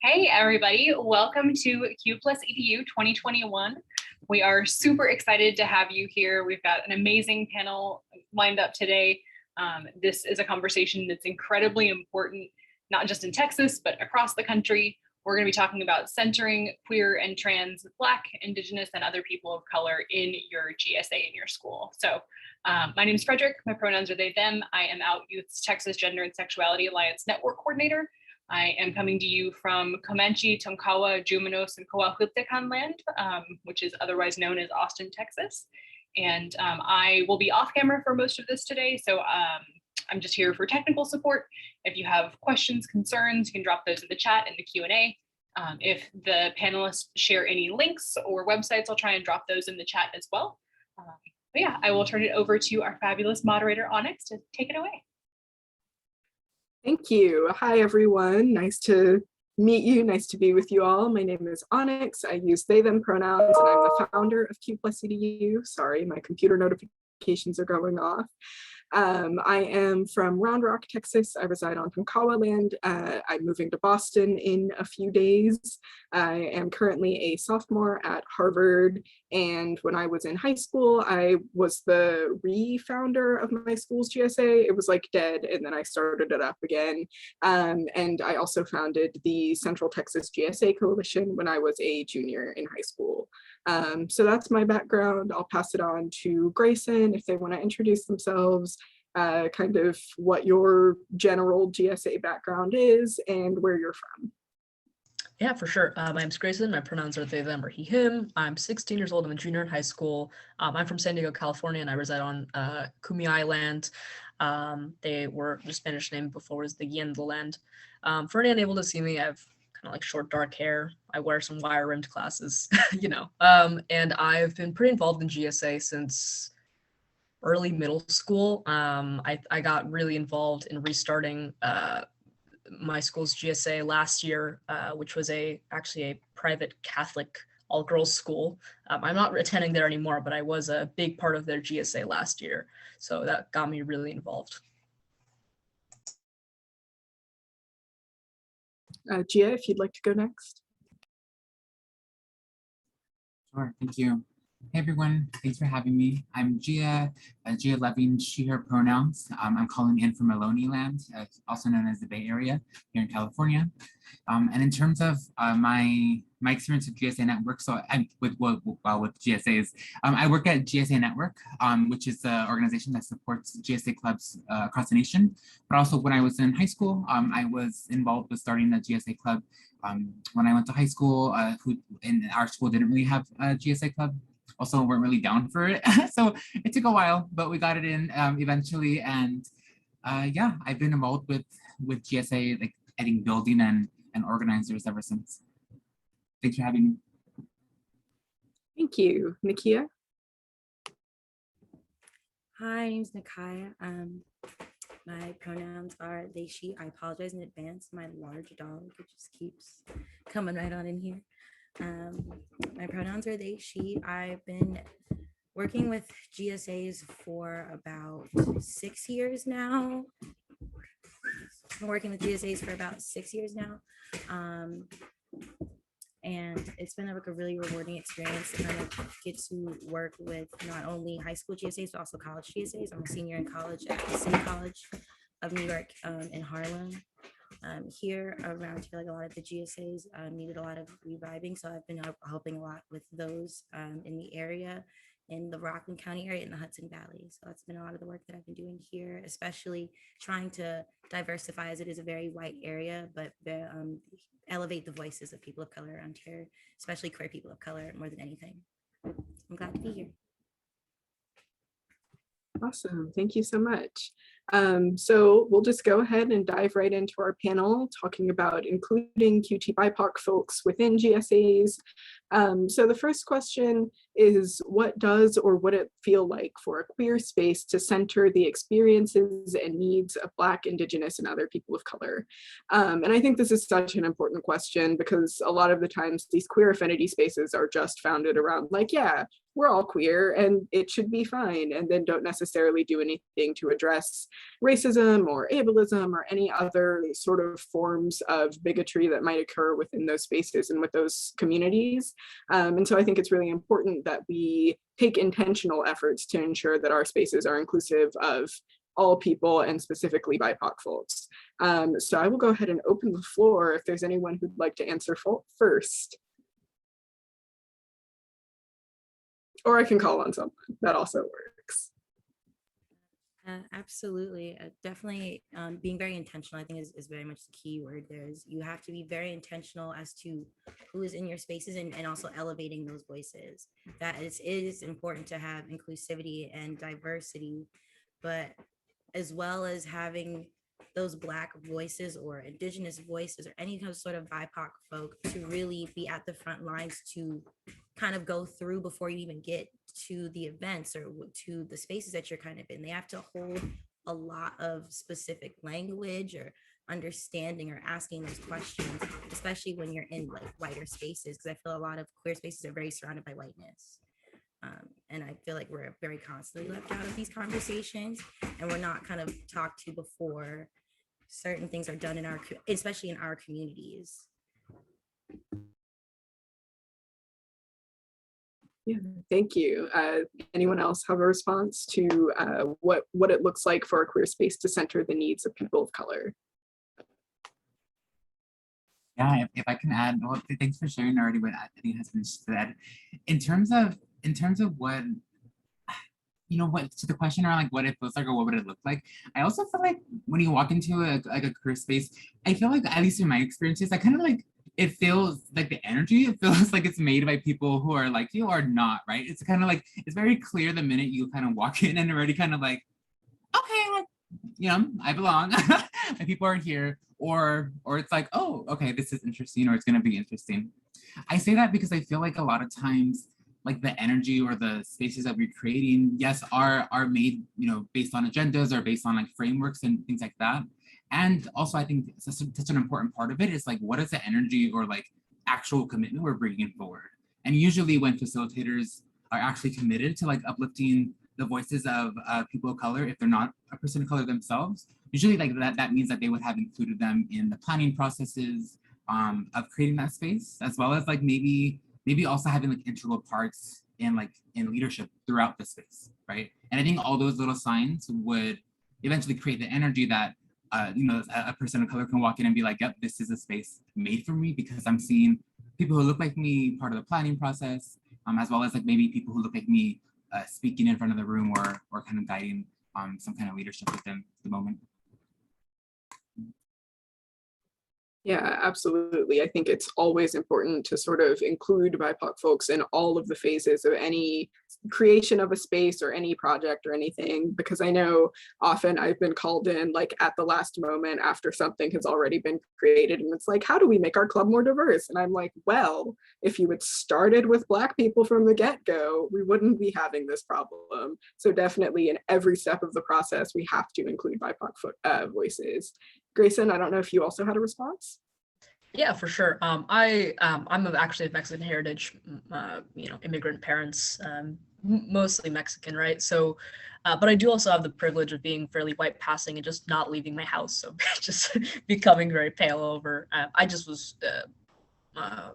Hey everybody, welcome to Q Plus EDU 2021. We are super excited to have you here. We've got an amazing panel lined up today. This is a conversation that's incredibly important, not just in Texas, but across the country. We're going to be talking about centering queer and trans, Black, Indigenous, and other people of color in your GSA in your school. So my name is Frederick. My pronouns are they, them. I am Out Youth's Texas Gender and Sexuality Alliance Network Coordinator. I am coming to you from Comanche, Tonkawa, Jumanos, and Coahuiltecan land, which is otherwise known as Austin, Texas. And I will be off camera for most of this today, so I'm just here for technical support. If you have questions, concerns, you can drop those in the chat in the Q&A. If the panelists share any links or websites, I'll try and drop those in the chat as well. But yeah, I will turn it over to our fabulous moderator, Onyx, to take it away. Thank you. Hi, everyone. Nice to meet you. Nice to be with you all. My name is Onyx. I use they, them pronouns, and I'm the founder of Q Plus EDU. Sorry, my computer notifications are going off. I am from Round Rock, Texas. I reside on Tonkawa land. I'm moving to Boston in a few days. I am currently a sophomore at Harvard. And when I was in high school, I was the re-founder of my school's GSA. It was like dead, and then I started it up again. And I also founded the Central Texas GSA Coalition when I was a junior in high school. So that's my background. I'll pass it on to Grayson if they want to introduce themselves, kind of what your general GSA background is and where you're from. Yeah, for sure. My name's Grayson. My pronouns are they, them, or he, him. I'm 16 years old. I'm a junior in high school. I'm from San Diego, California, and I reside on Kumi Island. They were the Spanish name before was the Yen land. For any unable to see me, I have kind of like short, dark hair. I wear some wire-rimmed glasses, you know. And I've been pretty involved in GSA since early middle school. I got really involved in restarting my school's GSA last year, which was actually a private Catholic all-girls school. I'm not attending there anymore, but I was a big part of their GSA last year. So that got me really involved. Gia, if you'd like to go next. Sure, thank you. Hey everyone, thanks for having me. I'm Gia Loving, she, her pronouns. I'm calling in from Maloney land, also known as the Bay Area here in California. And in terms of my experience with GSA Network, so I'm with GSAs, I work at GSA Network, which is the organization that supports GSA clubs across the nation. But also when I was in high school, I was involved with starting a GSA club. When I went to high school, who in our school didn't really have a GSA club. Also weren't really down for it. So it took a while, but we got it in eventually. And yeah, I've been involved with GSA, like I think building and organizers ever since. Thanks for having me. Thank you. Nakia? Hi, my name's Nakaya. My pronouns are they, she. I apologize in advance. My large dog, it just keeps coming right on in here. My pronouns are they, she. I've been working with GSAs for about 6 years now. I've been working with GSAs for about 6 years now. And it's been like a really rewarding experience to kind of get to work with not only high school GSAs, but also college GSAs. I'm a senior in college at the City College of New York in Harlem. Here around here, like a lot of the GSAs needed a lot of reviving. So I've been helping a lot with those in the area, in the Rockland County area, in the Hudson Valley. So that's been a lot of the work that I've been doing here, especially trying to diversify, as it is a very white area, but elevate the voices of people of color around here, especially queer people of color more than anything. I'm glad to be here. Awesome, thank you so much. So we'll just go ahead and dive right into our panel, talking about including QTBIPOC folks within GSAs. So the first question is what does or would it feel like for a queer space to center the experiences and needs of Black, Indigenous, and other people of color? And I think this is such an important question because a lot of the times these queer affinity spaces are just founded around like, yeah, we're all queer and it should be fine, and then don't necessarily do anything to address racism or ableism or any other sort of forms of bigotry that might occur within those spaces and with those communities. And so I think it's really important that we take intentional efforts to ensure that our spaces are inclusive of all people and specifically BIPOC folks. So I will go ahead and open the floor if there's anyone who'd like to answer first. Or I can call on someone, that also works. Absolutely. Definitely being very intentional, I think is very much the key word. You have to be very intentional as to who is in your spaces and also elevating those voices. That it is important to have inclusivity and diversity, but as well as having those Black voices or Indigenous voices or any kind of sort of BIPOC folk to really be at the front lines to kind of go through before you even get to the events or to the spaces that you're kind of in. They have to hold a lot of specific language or understanding or asking those questions, especially when you're in like whiter spaces, because I feel a lot of queer spaces are very surrounded by whiteness. And I feel like we're very constantly left out of these conversations, and we're not kind of talked to before certain things are done in especially in our communities. Yeah, thank you. Anyone else have a response to what it looks like for a queer space to center the needs of people of color? Yeah, if I can add, well, thanks for sharing already what I think has been said. In terms of what, what, to the question around like what it feels like or what would it look like, I also feel like when you walk into a queer space, I feel like, at least in my experiences, I kind of like, it feels like the energy, it feels like it's made by people who are like you or not, right? It's kind of like, it's very clear the minute you kind of walk in and already kind of like, okay, like, I belong, and people are here, or it's like, oh, okay, this is interesting, or it's gonna be interesting. I say that because I feel like a lot of times, like the energy or the spaces that we're creating, yes, are made, based on agendas or based on like frameworks and things like that. And also I think such an important part of it is like, what is the energy or like actual commitment we're bringing forward? And usually when facilitators are actually committed to like uplifting the voices of people of color, if they're not a person of color themselves, usually like that means that they would have included them in the planning processes of creating that space, as well as like maybe also having like integral parts in leadership throughout the space, right? And I think all those little signs would eventually create the energy that a person of color can walk in and be like, yep, this is a space made for me because I'm seeing people who look like me part of the planning process, as well as like maybe people who look like me speaking in front of the room or kind of guiding some kind of leadership within the moment. Yeah, absolutely. I think it's always important to sort of include BIPOC folks in all of the phases of any creation of a space or any project or anything, because I know often I've been called in like at the last moment after something has already been created, and it's like, how do we make our club more diverse? And I'm like, well, if you had started with Black people from the get-go, we wouldn't be having this problem. So definitely in every step of the process, we have to include BIPOC voices. Grayson, I don't know if you also had a response. Yeah, for sure. I'm actually of Mexican heritage, immigrant parents, mostly Mexican, right? So, but I do also have the privilege of being fairly white passing and just not leaving my house. So just becoming very pale over. I just was, how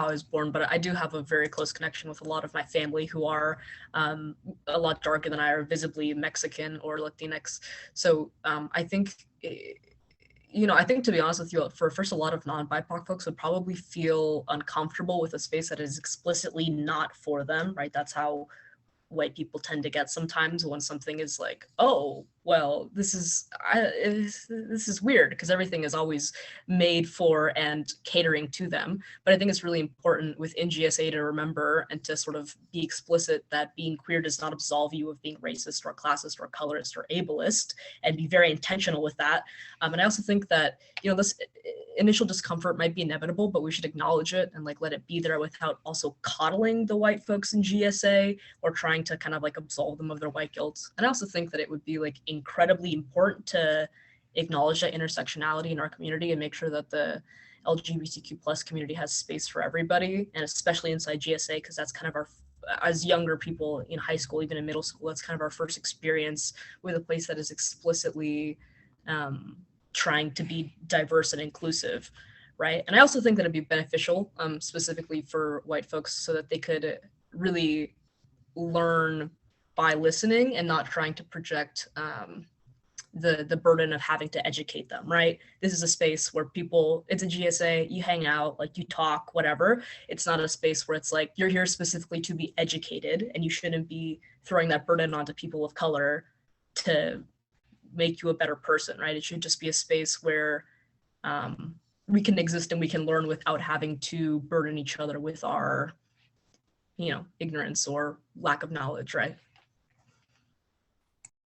I was born, but I do have a very close connection with a lot of my family who are a lot darker than I are, visibly Mexican or Latinx. So I think, I think, to be honest with you, for first, a lot of non-BIPOC folks would probably feel uncomfortable with a space that is explicitly not for them, right? That's how white people tend to get sometimes when something is like, oh, well, this is weird because everything is always made for and catering to them. But I think it's really important within GSA to remember and to sort of be explicit that being queer does not absolve you of being racist or classist or colorist or ableist, and be very intentional with that. And I also think that, this initial discomfort might be inevitable, but we should acknowledge it and like let it be there without also coddling the white folks in GSA or trying to kind of like absolve them of their white guilt. And I also think that it would be like incredibly important to acknowledge that intersectionality in our community and make sure that the LGBTQ plus community has space for everybody, and especially inside GSA, because that's kind of our, as younger people in high school, even in middle school, that's kind of our first experience with a place that is explicitly trying to be diverse and inclusive, right? And I also think that it'd be beneficial, specifically for white folks, so that they could really learn by listening and not trying to project the burden of having to educate them, right? This is a space where people, it's a GSA, you hang out, like you talk, whatever. It's not a space where it's like, you're here specifically to be educated, and you shouldn't be throwing that burden onto people of color to make you a better person, right? It should just be a space where we can exist and we can learn without having to burden each other with our, ignorance or lack of knowledge, right?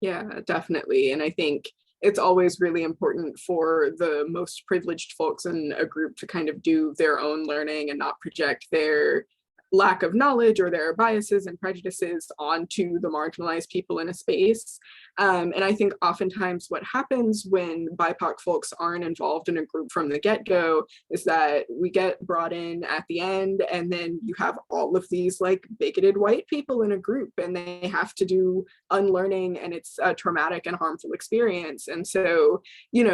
Yeah, definitely. And I think it's always really important for the most privileged folks in a group to kind of do their own learning and not project their lack of knowledge or their biases and prejudices onto the marginalized people in a space. And I think oftentimes what happens when BIPOC folks aren't involved in a group from the get-go is that we get brought in at the end, and then you have all of these like bigoted white people in a group, and they have to do unlearning, and it's a traumatic and harmful experience. And so,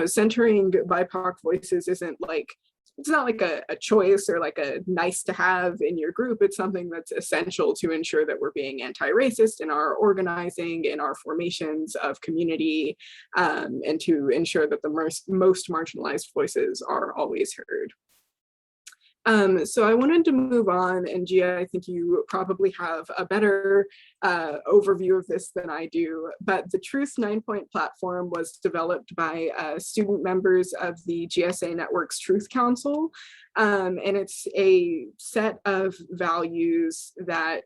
centering BIPOC voices isn't like, it's not like a choice or like a nice to have in your group. It's something that's essential to ensure that we're being anti-racist in our organizing, in our formations of community, and to ensure that the most marginalized voices are always heard. So I wanted to move on, and Gia, I think you probably have a better overview of this than I do, but the Truth 9-Point platform was developed by student members of the GSA Network's Truth Council, and it's a set of values that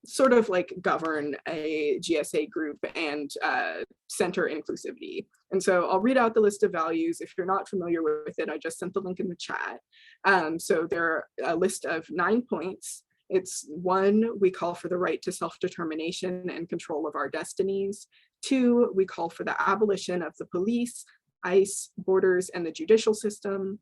sort of like govern a GSA group and center inclusivity. And so I'll read out the list of values. If you're not familiar with it, I just sent the link in the chat. So there are a list of 9 points. It's 1, we call for the right to self-determination and control of our destinies. 2, we call for the abolition of the police, ICE, borders, and the judicial system.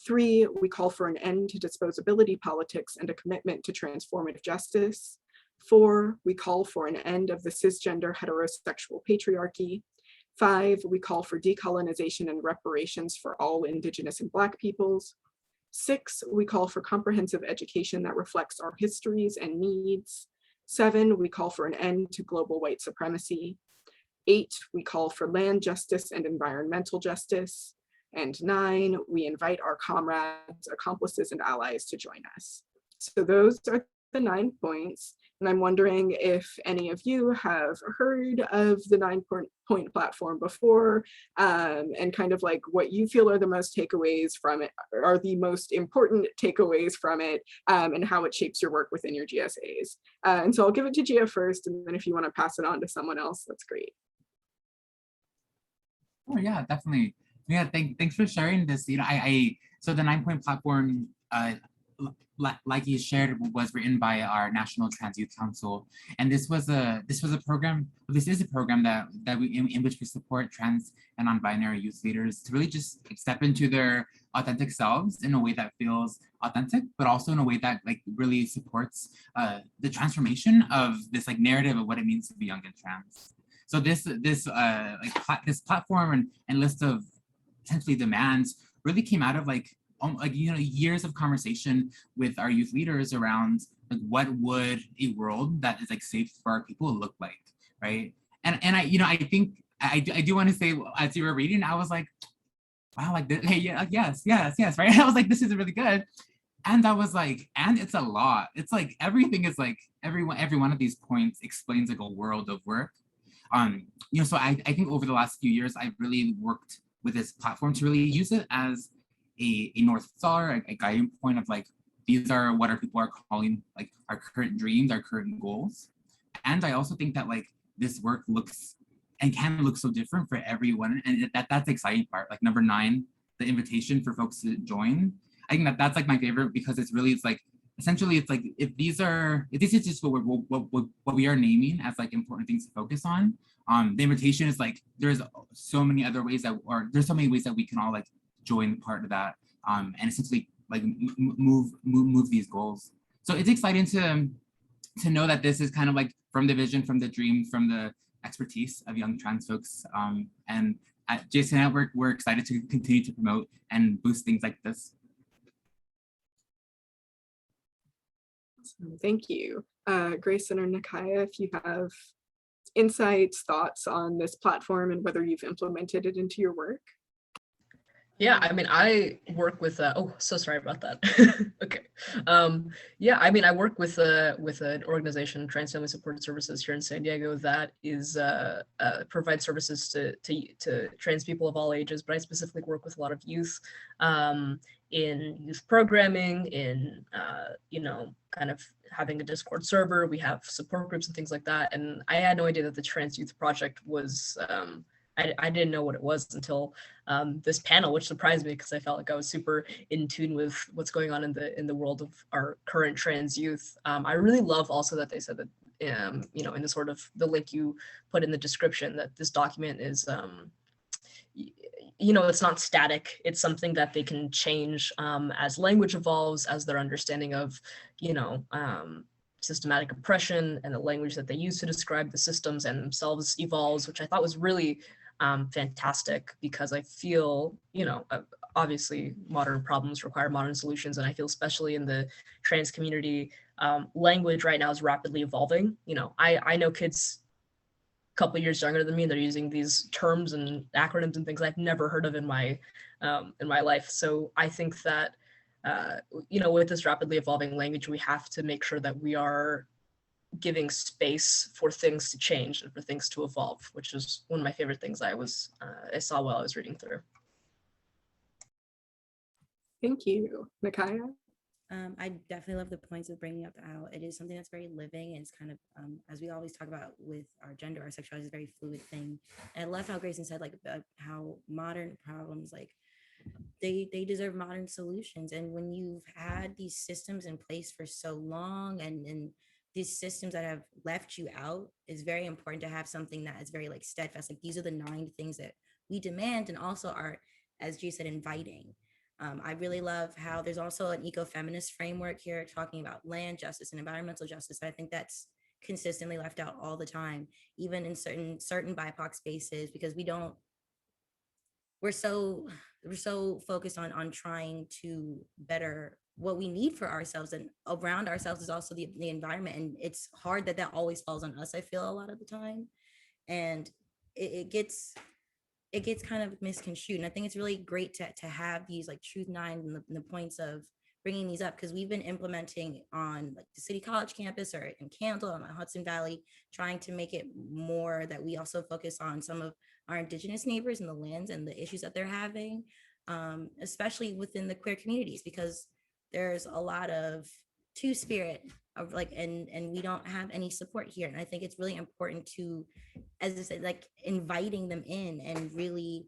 3, we call for an end to disposability politics and a commitment to transformative justice. 4, we call for an end of the cisgender heterosexual patriarchy. 5, we call for decolonization and reparations for all Indigenous and Black peoples. 6, we call for comprehensive education that reflects our histories and needs. 7, we call for an end to global white supremacy. 8, we call for land justice and environmental justice. And 9, we invite our comrades, accomplices, and allies to join us. So those are the 9 points. And I'm wondering if any of you have heard of the 9-Point platform before, and kind of like what you feel are the most takeaways from it, are the most important takeaways from it, and how it shapes your work within your GSAs. And so I'll give it to Gia first, and then if you want to pass it on to someone else, that's great. Oh yeah, definitely. Yeah, thanks for sharing this. So the 9-Point platform, like you shared, was written by our National Trans Youth Council, and this is a program that we in which we support trans and non-binary youth leaders to really just step into their authentic selves in a way that feels authentic, but also in a way that like really supports the transformation of this like narrative of what it means to be young and trans. So this platform and list of essentially demands really came out of years of conversation with our youth leaders around like what would a world that is like safe for our people look like, right? And I think I do want to say, as you were reading, I was like, wow, like hey, yeah, yes, right? And I was like, this is really good. And I was like, and it's a lot. It's like everything is like every one of these points explains like a world of work. so I think over the last few years, I've really worked with this platform to really use it as a North Star, a guiding point of like, these are what our people are calling like our current dreams, our current goals. And I also think that like this work looks and can look so different for everyone. And that's the exciting part. Like number 9, the invitation for folks to join. I think that's like my favorite because it's like, essentially it's like, if this is just what we are naming as like important things to focus on, the invitation is like, there's so many other ways there's so many ways that we can all like join part of that, and essentially like move these goals. So it's exciting to know that this is kind of like from the vision, from the dream, from the expertise of young trans folks. And at GSA Network, we're excited to continue to promote and boost things like this. Awesome. Thank you. Grayson or Nakaya, if you have insights, thoughts on this platform and whether you've implemented it into your work. Yeah, I mean, I work with, oh, so sorry about that. Okay. Yeah, I mean, I work with an organization, Trans Family Support Services here in San Diego, that is provides services to trans people of all ages, but I specifically work with a lot of youth in youth programming, in, kind of having a Discord server. We have support groups and things like that. And I had no idea that the Trans Youth Project was, I didn't know what it was until this panel, which surprised me because I felt like I was super in tune with what's going on in the world of our current trans youth. I really love also that they said that, in the sort of the link you put in the description, that this document is, it's not static. It's something that they can change as language evolves, as their understanding of, systematic oppression and the language that they use to describe the systems and themselves evolves, which I thought was really fantastic, because I feel, obviously modern problems require modern solutions. And I feel especially in the trans community, language right now is rapidly evolving. I know kids a couple years younger than me, and they're using these terms and acronyms and things I've never heard of in my life. So I think that, with this rapidly evolving language, we have to make sure that we are giving space for things to change and for things to evolve, which is one of my favorite things I saw while I was reading through. Thank you. Nakaya? I definitely love the points of bringing up how it is something that's very living, and it's kind of, as we always talk about with our gender, our sexuality is a very fluid thing. And I love how Grayson said, like, how modern problems, like, they deserve modern solutions. And when you've had these systems in place for so long, and these systems that have left you out, is very important to have something that is very like steadfast. Like, these are the 9 things that we demand, and also are, as G said, inviting. I really love how there's also an ecofeminist framework here talking about land justice and environmental justice. I think that's consistently left out all the time, even in certain BIPOC spaces, because we're so focused on trying to better what we need for ourselves, and around ourselves is also the environment. And it's hard that always falls on us, I feel, a lot of the time. And it gets kind of misconstrued. And I think it's really great to have these like Truth 9 and the points of bringing these up, because we've been implementing on like the City College campus or in Candle and Hudson Valley, trying to make it more that we also focus on some of our Indigenous neighbors and the lands and the issues that they're having, especially within the queer communities, because there's a lot of two-spirit of like, and we don't have any support here. And I think it's really important to, as I said, like inviting them in, and really,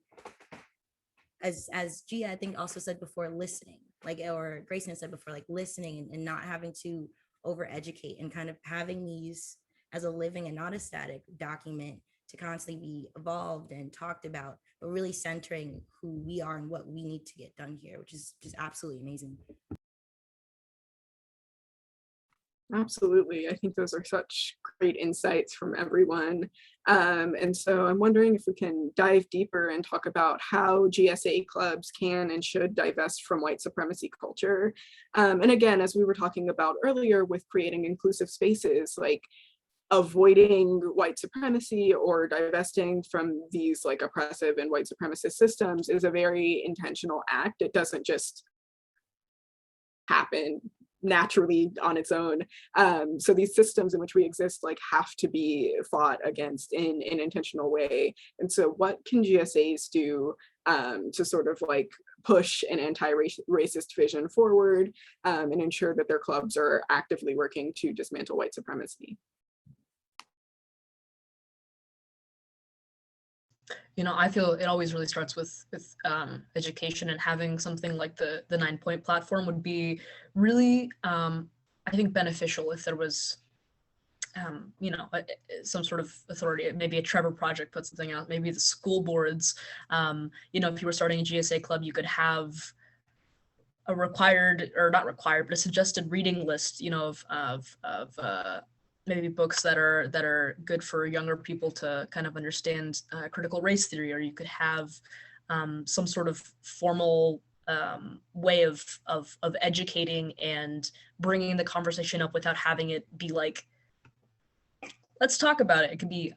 as Gia, I think also said before, listening, like, or Grayson said before, like listening and not having to over-educate, and kind of having these as a living and not a static document to constantly be evolved and talked about, but really centering who we are and what we need to get done here, which is just absolutely amazing. Absolutely. I think those are such great insights from everyone. And so I'm wondering if we can dive deeper and talk about how GSA clubs can and should divest from white supremacy culture. And again, as we were talking about earlier with creating inclusive spaces, like avoiding white supremacy or divesting from these like oppressive and white supremacist systems is a very intentional act. It doesn't just happen naturally on its own. So these systems in which we exist like have to be fought against in an intentional way. And so what can GSAs do to sort of like push an anti-racist vision forward and ensure that their clubs are actively working to dismantle white supremacy? You know, I feel it always really starts with education, and having something like the 9-point platform would be really, I think, beneficial if there was, you know, some sort of authority. Maybe a Trevor Project put something out. Maybe the school boards. You know, if you were starting a GSA club, you could have a required, or not required, but a suggested reading list, you know, of maybe books that are good for younger people to kind of understand critical race theory. Or you could have some sort of formal way of educating and bringing the conversation up without having it be like, let's talk about it. It could be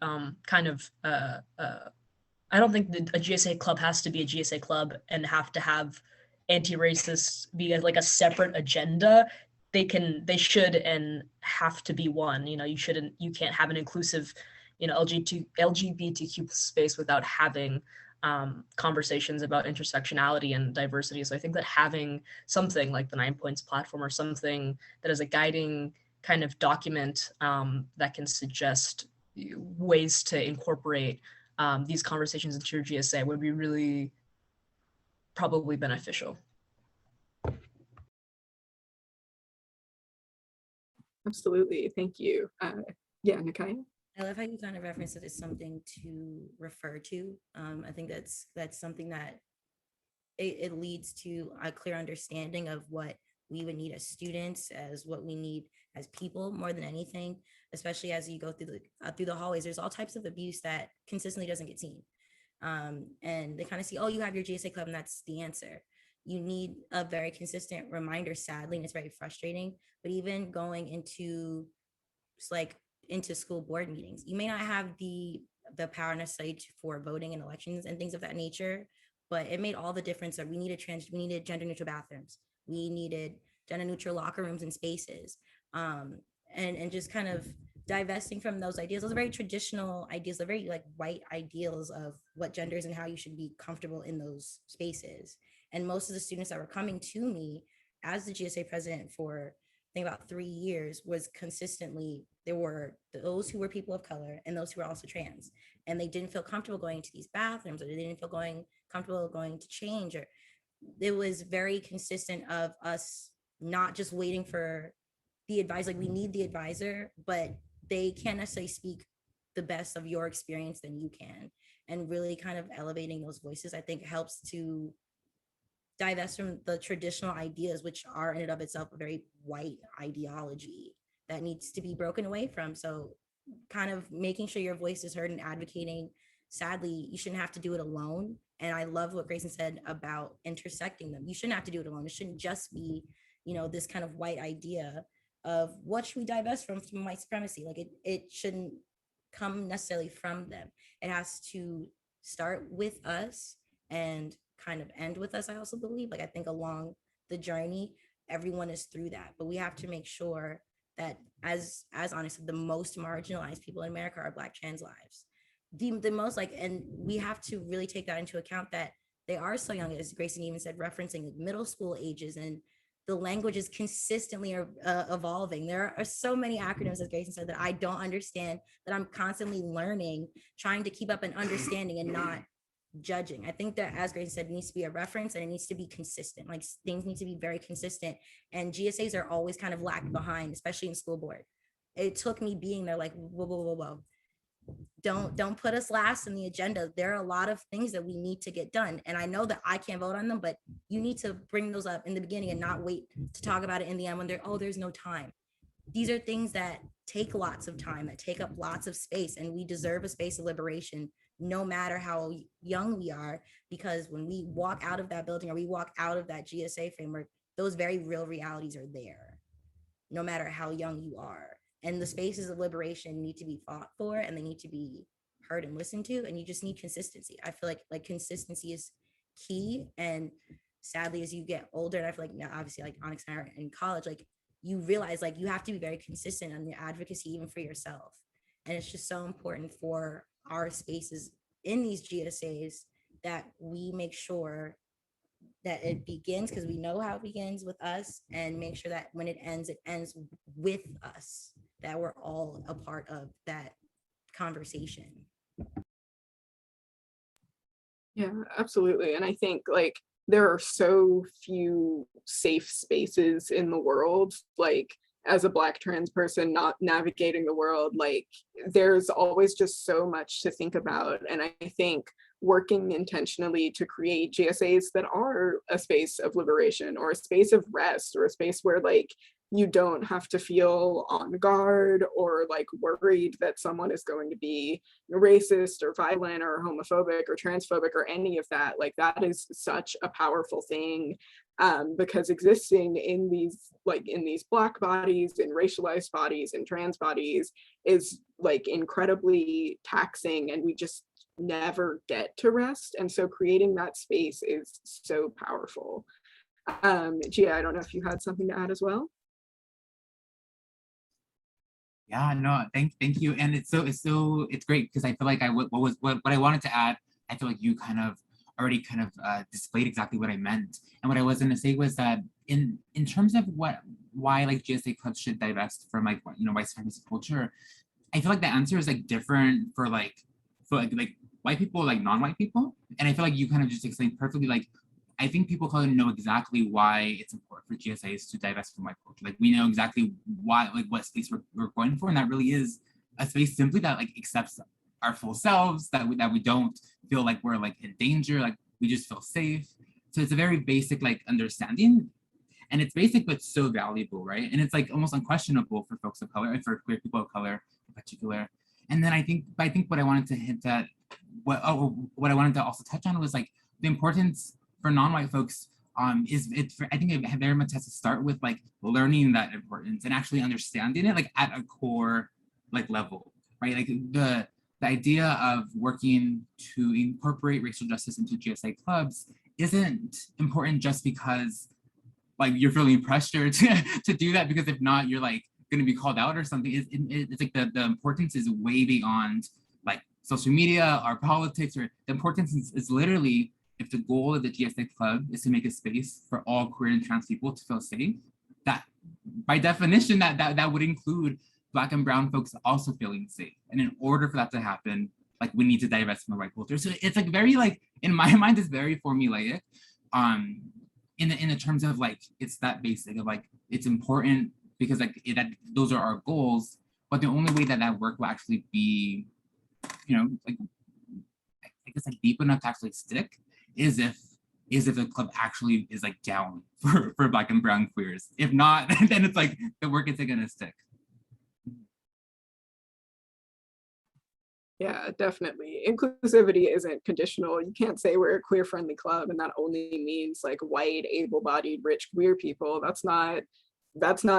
kind of I don't think that a GSA club has to be a GSA club and have to have anti-racist be like a separate agenda. They should and have to be one. You know, you can't have an inclusive, you know, LGBTQ space without having conversations about intersectionality and diversity. So I think that having something like the 9 Points platform, or something that is a guiding kind of document that can suggest ways to incorporate these conversations into your GSA would be really probably beneficial. Absolutely, thank you. Yeah, Nakia? I love how you kind of reference that it's something to refer to. I think that's something that it leads to a clear understanding of what we would need as students, as what we need as people, more than anything, especially as you go through the hallways. There's all types of abuse that consistently doesn't get seen. And they kind of see, oh, you have your GSA club and that's the answer. You need a very consistent reminder, sadly, and it's very frustrating. But even going into school board meetings, you may not have the power necessary for voting in elections and things of that nature, but it made all the difference that we needed gender neutral bathrooms, we needed gender neutral locker rooms and spaces, and just kind of divesting from those ideas. Those are very traditional ideas, they're very like white ideals of what gender is and how you should be comfortable in those spaces. And most of the students that were coming to me as the GSA president for I think about 3 years was consistently, there were those who were people of color and those who were also trans, and they didn't feel comfortable going to these bathrooms, or they didn't feel comfortable going to change, or it was very consistent of us not just waiting for the advisor. Like, we need the advisor, but they can't necessarily speak the best of your experience than you can. And really kind of elevating those voices, I think, helps to divest from the traditional ideas, which are in and of itself a very white ideology that needs to be broken away from. So kind of making sure your voice is heard and advocating. Sadly, you shouldn't have to do it alone. And I love what Grayson said about intersecting them. You shouldn't have to do it alone. It shouldn't just be, you know, this kind of white idea of what should we divest from white supremacy. Like it shouldn't come necessarily from them. It has to start with us and kind of end with us. I also believe, like, I think along the journey, everyone is through that, but we have to make sure that, as honestly, the most marginalized people in America are Black trans lives. The most, like, and we have to really take that into account, that they are so young, as Grayson even said, referencing middle school ages, and the language is consistently evolving. There are so many acronyms, as Grayson said, that I don't understand, that I'm constantly learning, trying to keep up and understanding and not judging. I think that, as Grayson said, it needs to be a reference and it needs to be consistent. Like, things need to be very consistent, and GSAs are always kind of lagged behind, especially in school board. It took me being there, like, whoa. Don't put us last in the agenda. There are a lot of things that we need to get done, and I know that I can't vote on them, but you need to bring those up in the beginning and not wait to talk about it in the end when there's no time. These are things that take lots of time, that take up lots of space, and we deserve a space of liberation, no matter how young we are, because when we walk out of that building or we walk out of that GSA framework, those very real realities are there, no matter how young you are. And the spaces of liberation need to be fought for, and they need to be heard and listened to, and you just need consistency. I feel like consistency is key. And sadly, as you get older, and I feel like now, obviously, like Onyx and I are in college, like, you realize like you have to be very consistent on your advocacy, even for yourself. And it's just so important for our spaces in these GSAs that we make sure that it begins, because we know how it begins with us, and make sure that when it ends with us, that we're all a part of that conversation. Yeah, absolutely. And I think like there are so few safe spaces in the world, like as a Black trans person not navigating the world, like there's always just so much to think about. And I think working intentionally to create GSAs that are a space of liberation or a space of rest or a space where like you don't have to feel on guard or like worried that someone is going to be racist or violent or homophobic or transphobic or any of that. Like that is such a powerful thing, because existing in these Black bodies, in racialized bodies, and trans bodies is like incredibly taxing, and we just never get to rest. And so creating that space is so powerful. Gia, I don't know if you had something to add as well. Yeah, no, thank you. And it's great because I feel like what I wanted to add, I feel like you kind of already displayed exactly what I meant. And what I was going to say was that in terms of why like GSA clubs should divest from like, you know, white supremacy culture, I feel like the answer is like different for like white people, like non-white people. And I feel like you kind of just explained perfectly, like I think people kind of know exactly why it's important for GSAs to divest from white culture. Like we know exactly why, like what space we're going for, and that really is a space simply that like accepts our full selves, that we don't feel like we're like in danger, like we just feel safe. So it's a very basic like understanding, and it's basic but so valuable, right? And it's like almost unquestionable for folks of color and for queer people of color in particular. And then I think what I wanted to hint at, what I wanted to also touch on was like the importance for non-white folks, I think it very much has to start with like learning that importance and actually understanding it like at a core like level, right? Like the idea of working to incorporate racial justice into GSA clubs isn't important just because like you're feeling pressure to do that, because if not, you're like going to be called out or something. It's like the importance is way beyond like social media or politics, or the importance is literally, if the goal of the GSA club is to make a space for all queer and trans people to feel safe, that by definition that would include Black and brown folks also feeling safe. And in order for that to happen, like we need to divest from the white culture. So it's like very like, in my mind, it's very formulaic. In the terms of like, it's that basic of like, it's important because like those are our goals, but the only way that work will actually be, you know, like I guess like deep enough to actually stick is if the club actually is like down for Black and brown queers. If not, then it's like the work isn't gonna stick. Yeah, definitely. Inclusivity isn't conditional. You can't say we're a queer friendly club and that only means like white, able-bodied, rich queer people. That's not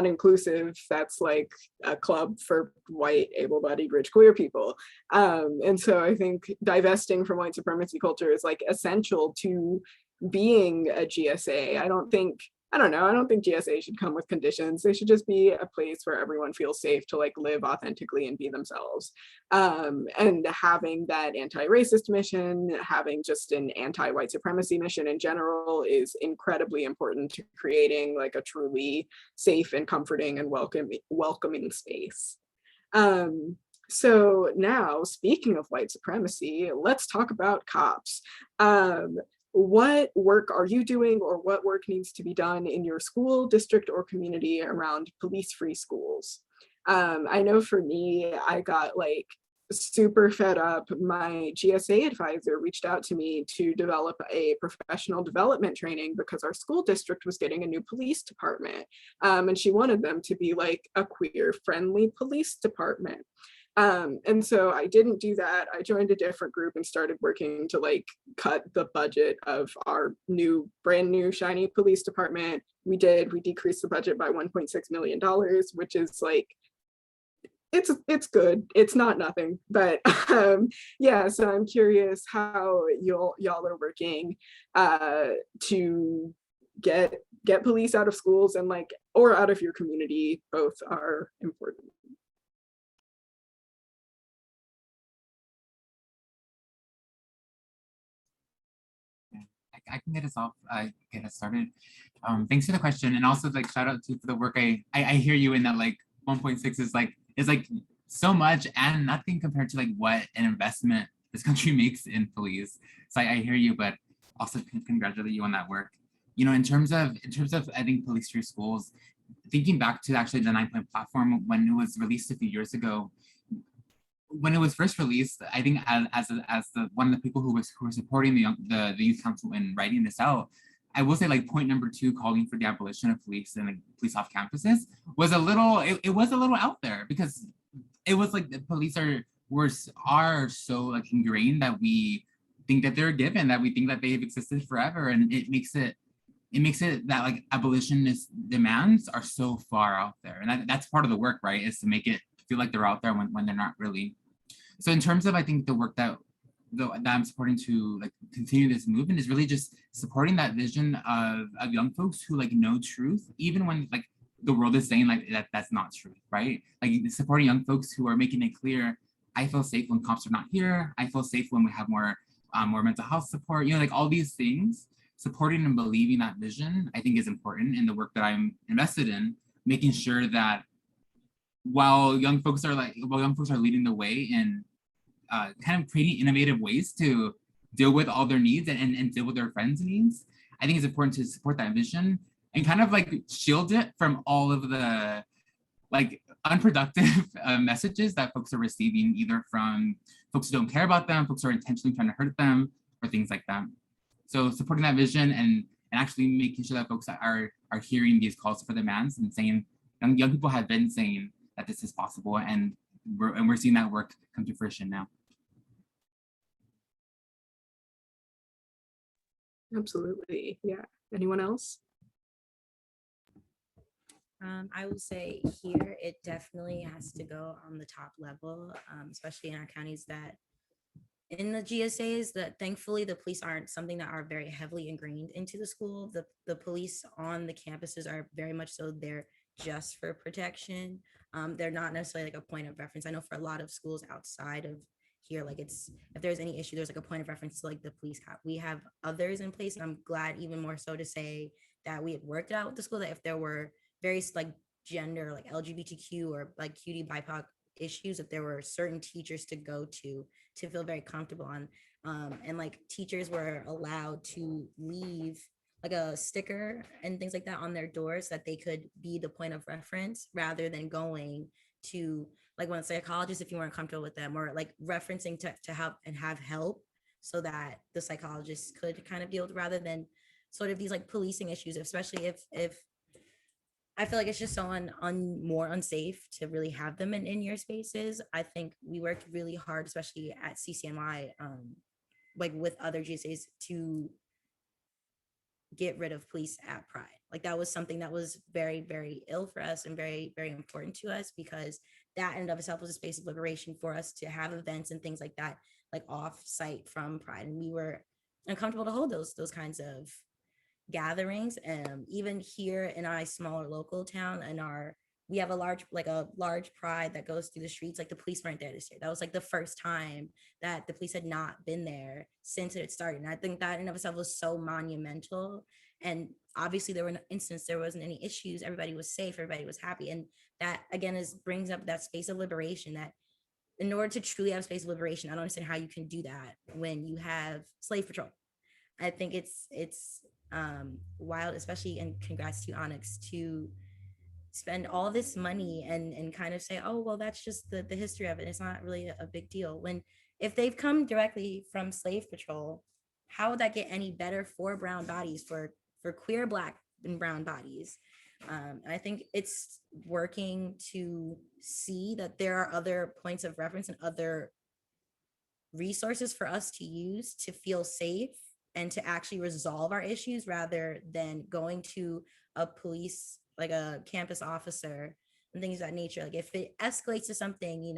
inclusive. That's like a club for white, able-bodied, rich queer people. And so I think divesting from white supremacy culture is like essential to being a GSA. I don't think GSA should come with conditions. They should just be a place where everyone feels safe to like live authentically and be themselves. And having that anti-racist mission, having just an anti-white supremacy mission in general is incredibly important to creating like a truly safe and comforting and welcoming space. So now, speaking of white supremacy, let's talk about cops. What work are you doing, or what work needs to be done in your school, district, or community around police-free schools? I know for me, I got like super fed up. My GSA advisor reached out to me to develop a professional development training because our school district was getting a new police department. And she wanted them to be like a queer-friendly police department. And so I didn't do that. I joined a different group and started working to like cut the budget of our brand new shiny police department. We decreased the budget by $1.6 million, which is like, it's good. It's not nothing, but yeah, so I'm curious how y'all are working to get police out of schools and like, or out of your community. Both are important. I can get us off, get us started. Thanks for the question, and also like shout out to for the work. I hear you in that like 1.6 is like so much and nothing compared to like what an investment this country makes in police. So I hear you, but also congratulate you on that work. You know, in terms of I think police through schools, thinking back to actually the 9-point platform when it was released a few years ago. When it was first released, I think as the one of the people who were supporting the youth council in writing this out, I will say like point number 2, calling for the abolition of police and like police off campuses, was a little it was a little out there, because it was like the police are so like ingrained that we think that they're a given, that we think that they've existed forever, and it makes it that like abolitionist demands are so far out there, and that's part of the work, right? Is to make it feel like they're out there when they're not really. So in terms of, I think the work that I'm supporting to like continue this movement is really just supporting that vision of young folks who like know truth, even when like the world is saying like that's not truth, right? Like supporting young folks who are making it clear, I feel safe when cops are not here. I feel safe when we have more mental health support, you know, like all these things. Supporting and believing that vision, I think, is important in the work that I'm invested in, making sure that while young folks are leading the way in kind of creating innovative ways to deal with all their needs and deal with their friends' needs, I think it's important to support that vision and kind of like shield it from all of the like unproductive messages that folks are receiving, either from folks who don't care about them, folks who are intentionally trying to hurt them, or things like that. So supporting that vision and actually making sure that folks are hearing these calls for demands and saying, young people have been saying that this is possible, and we're seeing that work come to fruition now. Absolutely. Yeah. Anyone else? I would say here it definitely has to go on the top level, especially in our counties that in the GSAs, that thankfully the police aren't something that are very heavily ingrained into the school. The police on the campuses are very much so there just for protection. They're not necessarily like a point of reference. I know for a lot of schools outside of here, like it's, if there's any issue, there's like a point of reference to like the police cop. We have others in place, and I'm glad even more so to say that we had worked it out with the school, that if there were various like gender, like LGBTQ or like QTBIPOC issues, that there were certain teachers to go to feel very comfortable on. And like teachers were allowed to leave like a sticker and things like that on their doors, that they could be the point of reference rather than going to like one psychologist if you weren't comfortable with them, or like referencing to help and have help so that the psychologist could kind of deal with, rather than sort of these like policing issues, especially if I feel like it's just so more unsafe to really have them in your spaces. I think we worked really hard, especially at CCNY, like with other GSAs, to get rid of police at Pride. Like that was something that was very, very ill for us and very, very important to us, because that in and of itself was a space of liberation for us to have events and things like that, like off site from Pride. And we were uncomfortable to hold those kinds of gatherings. Even here in our smaller local town, and we have a large pride that goes through the streets. Like the police weren't there this year. That was like the first time that the police had not been there since it had started. And I think that in and of itself was so monumental. And obviously there were no instances, there wasn't any issues. Everybody was safe, everybody was happy. And that again brings up that space of liberation, that in order to truly have space of liberation, I don't understand how you can do that when you have slave patrol. I think it's wild, especially, and congrats to Onyx, to spend all this money and kind of say, oh, well, that's just the history of it. It's not really a big deal. When if they've come directly from slave patrol, how would that get any better for brown bodies, for queer, Black and brown bodies? I think it's working to see that there are other points of reference and other resources for us to use to feel safe and to actually resolve our issues, rather than going to a police, like a campus officer and things of that nature. Like if it escalates to something,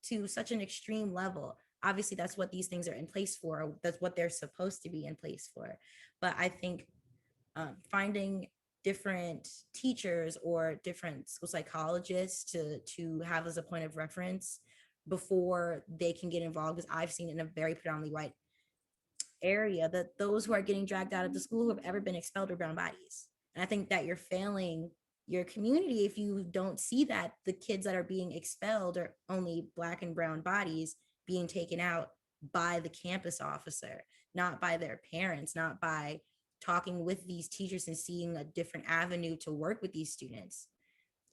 to such an extreme level, obviously that's what these things are in place for. That's what they're supposed to be in place for. But I think finding different teachers or different school psychologists to have as a point of reference before they can get involved, because I've seen in a very predominantly white area that those who are getting dragged out of the school who have ever been expelled are brown bodies. And I think that you're failing your community if you don't see that the kids that are being expelled are only Black and brown bodies being taken out by the campus officer, not by their parents, not by talking with these teachers and seeing a different avenue to work with these students.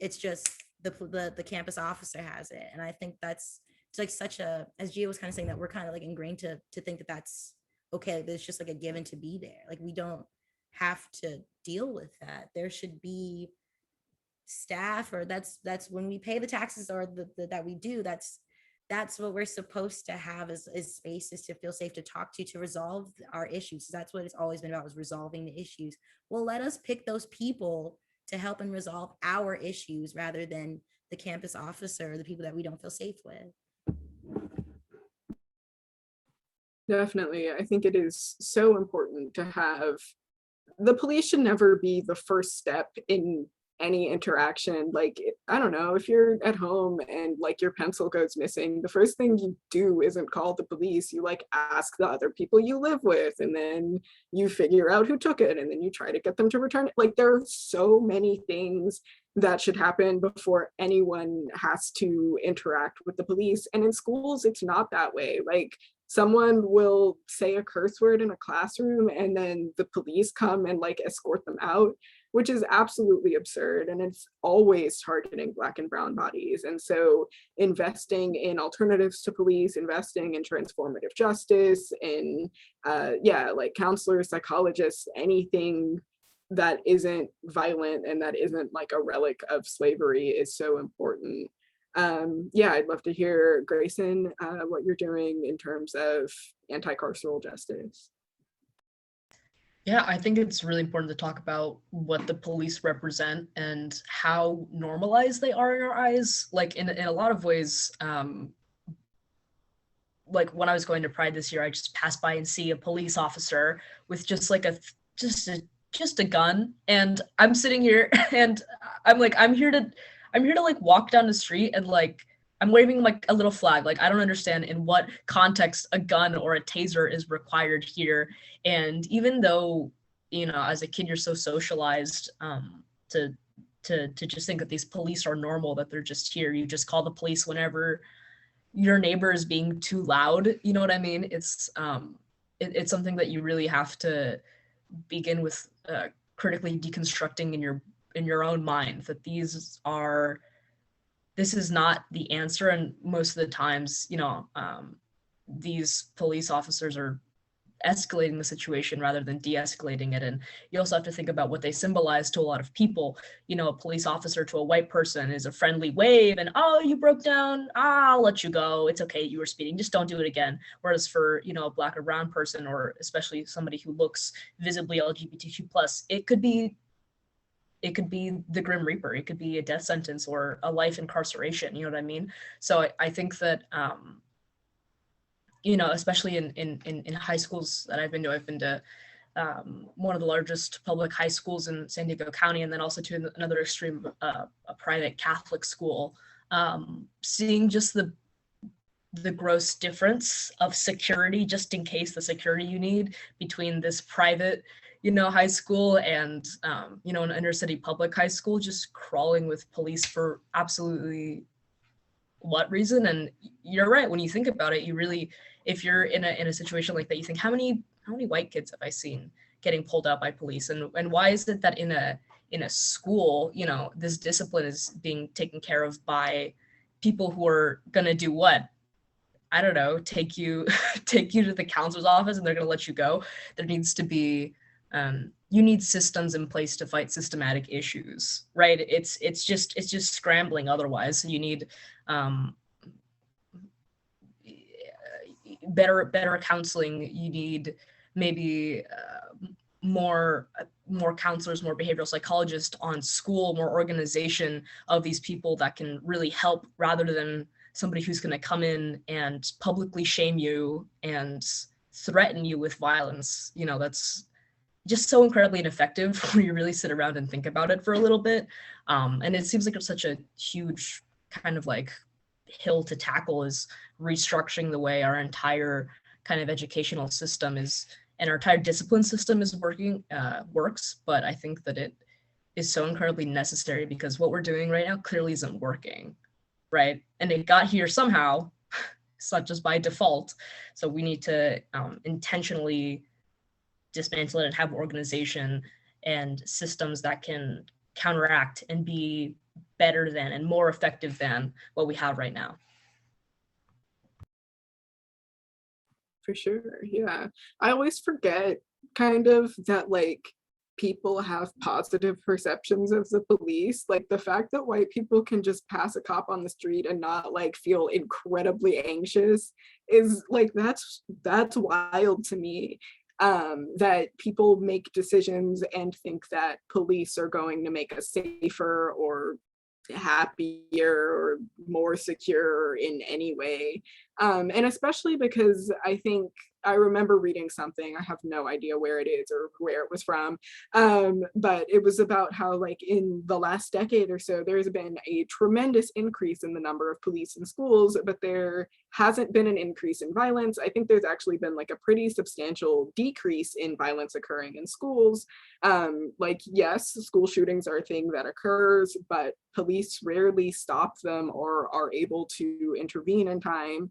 It's just the campus officer has it. And I think it's like such a, as Gia was kind of saying, that we're kind of like ingrained to think that that's okay, there's just like a given to be there. Like we don't have to deal with that. There should be staff, or that's when we pay the taxes, or that we do, that's what we're supposed to have is spaces to feel safe to talk to resolve our issues. So that's what it's always been about, is resolving the issues. Well, let us pick those people to help and resolve our issues rather than the campus officer or the people that we don't feel safe with. Definitely. I think it is so important to have, the police should never be the first step in any interaction. Like, I don't know, if you're at home and like your pencil goes missing, the first thing you do isn't call the police. You like ask the other people you live with, and then you figure out who took it, and then you try to get them to return it. Like, there are so many things that should happen before anyone has to interact with the police. And in schools, it's not that way. Like, someone will say a curse word in a classroom and then the police come and like escort them out, which is absolutely absurd. And it's always targeting Black and brown bodies. And so investing in alternatives to police, investing in transformative justice, in like counselors, psychologists, anything that isn't violent and that isn't like a relic of slavery is so important. I'd love to hear, Grayson, what you're doing in terms of anti-carceral justice. Yeah, I think it's really important to talk about what the police represent and how normalized they are in our eyes. Like in a lot of ways, like when I was going to Pride this year, I just passed by and see a police officer with just like just a gun, and I'm sitting here and I'm like, I'm here to like walk down the street and like I'm waving like a little flag. Like, I don't understand in what context a gun or a taser is required here. And even though, you know, as a kid, you're so socialized to just think that these police are normal, that they're just here. You just call the police whenever your neighbor is being too loud. You know what I mean? It's something that you really have to begin with critically deconstructing in your own mind, that this is not the answer. And most of the times, you know, these police officers are escalating the situation rather than de-escalating it. And you also have to think about what they symbolize to a lot of people. You know, a police officer to a white person is a friendly wave and, oh, you broke down, I'll let you go. It's okay, you were speeding, just don't do it again. Whereas for, you know, a Black or brown person, or especially somebody who looks visibly LGBTQ+, it could be the Grim Reaper. It could be a death sentence or a life incarceration. You know what I mean? So I think that, you know, especially in high schools that I've been to one of the largest public high schools in San Diego County, and then also to another extreme, a private Catholic school, seeing just the gross difference of security, just in case the security you need, between this private, you know, high school and, you know, an inner city public high school, just crawling with police for absolutely what reason. And you're right, when you think about it, you really, if you're in a situation like that, you think, how many white kids have I seen getting pulled out by police? And why is it that in a school, you know, this discipline is being taken care of by people who are gonna do what? I don't know, take you to the counselor's office and they're gonna let you go. There needs to be, you need systems in place to fight systematic issues, right? It's just scrambling otherwise. So you need better counseling. You need maybe more counselors, more behavioral psychologists on school, more organization of these people that can really help, rather than somebody who's going to come in and publicly shame you and threaten you with violence. You know, that's just so incredibly ineffective when you really sit around and think about it for a little bit. And it seems like it's such a huge kind of like hill to tackle, is restructuring the way our entire kind of educational system is, and our entire discipline system is works. But I think that it is so incredibly necessary, because what we're doing right now clearly isn't working, right? And it got here somehow, such as by default. So we need to intentionally dismantle it and have organization and systems that can counteract and be better than and more effective than what we have right now. For sure, yeah. I always forget kind of that like people have positive perceptions of the police. Like the fact that white people can just pass a cop on the street and not like feel incredibly anxious is like, that's wild to me. That people make decisions and think that police are going to make us safer or happier or more secure in any way. And especially because I think I remember reading something, I have no idea where it is or where it was from, but it was about how like in the last decade or so, there's been a tremendous increase in the number of police in schools, but there hasn't been an increase in violence. I think there's actually been like a pretty substantial decrease in violence occurring in schools. Like, yes, school shootings are a thing that occurs, but police rarely stop them or are able to intervene in time.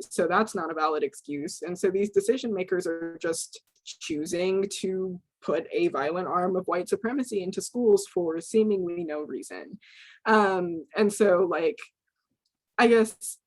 So that's not a valid excuse. And so these decision makers are just choosing to put a violent arm of white supremacy into schools for seemingly no reason. And so like, I guess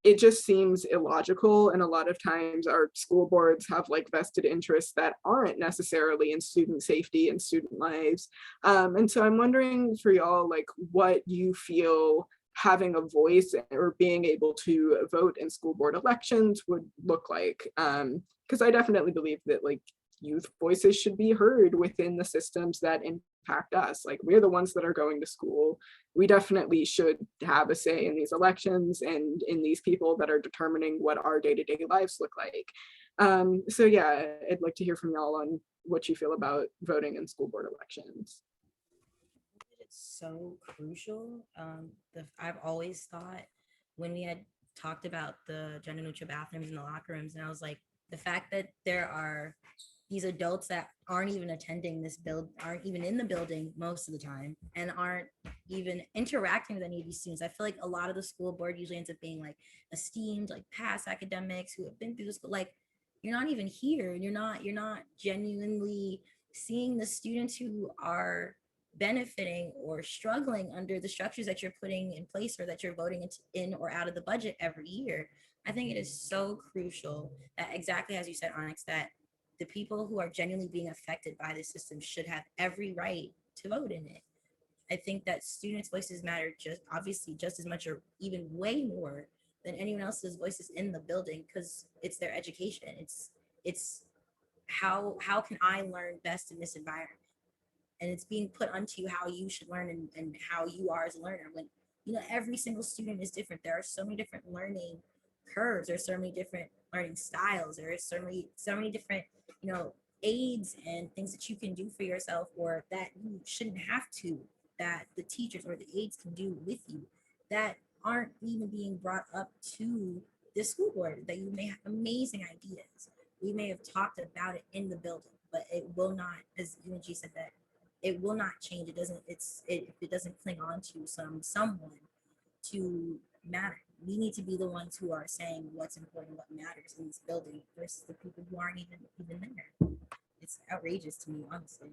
it just seems illogical. And a lot of times our school boards have like vested interests that aren't necessarily in student safety and student lives. And so I'm wondering for y'all, like what you feel having a voice or being able to vote in school board elections would look like. Because I definitely believe that like youth voices should be heard within the systems that impact us. Like we're the ones that are going to school. We definitely should have a say in these elections and in these people that are determining what our day-to-day lives look like. So yeah, I'd like to hear from y'all on what you feel about voting in school board elections. It's so crucial. I've always thought when we had talked about the gender neutral bathrooms in the locker rooms, and I was like, the fact that there are these adults that aren't even attending this aren't even in the building most of the time and aren't even interacting with any of these students. I feel like a lot of the school board usually ends up being like esteemed, like past academics who have been through the school. Like you're not even here. You're not genuinely seeing the students who are benefiting or struggling under the structures that you're putting in place or that you're voting in or out of the budget every year. I think it is so crucial that, exactly as you said, Onyx, that the people who are genuinely being affected by the system should have every right to vote in it. I think that students' voices matter just as much or even way more than anyone else's voices in the building, because it's their education. It's how can I learn best in this environment? And it's being put onto you how you should learn and how you are as a learner. When every single student is different. There are so many different learning curves. There's so many different learning styles. There is so many different aids and things that you can do for yourself, or that you shouldn't have to, that the teachers or the aides can do with you, that aren't even being brought up to the school board. That you may have amazing ideas. We may have talked about it in the building, but it will not, as UNG said, that it will not change. It doesn't. It doesn't cling on to someone to matter. We need to be the ones who are saying what's important, what matters in this building, versus the people who aren't even there. It's outrageous to me, honestly.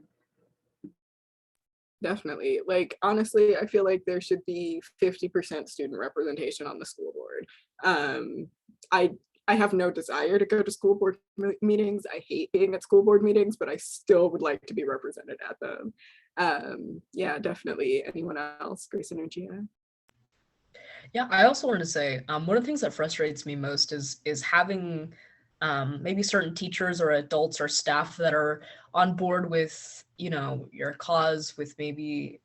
Definitely. Like, honestly, I feel like there should be 50% student representation on the school board. I have no desire to go to school board meetings. I hate being at school board meetings, but I still would like to be represented at them. Yeah, definitely. Anyone else? Grace and Gia? Yeah, I also wanted to say, one of the things that frustrates me most is having maybe certain teachers or adults or staff that are on board with, your cause, with maybe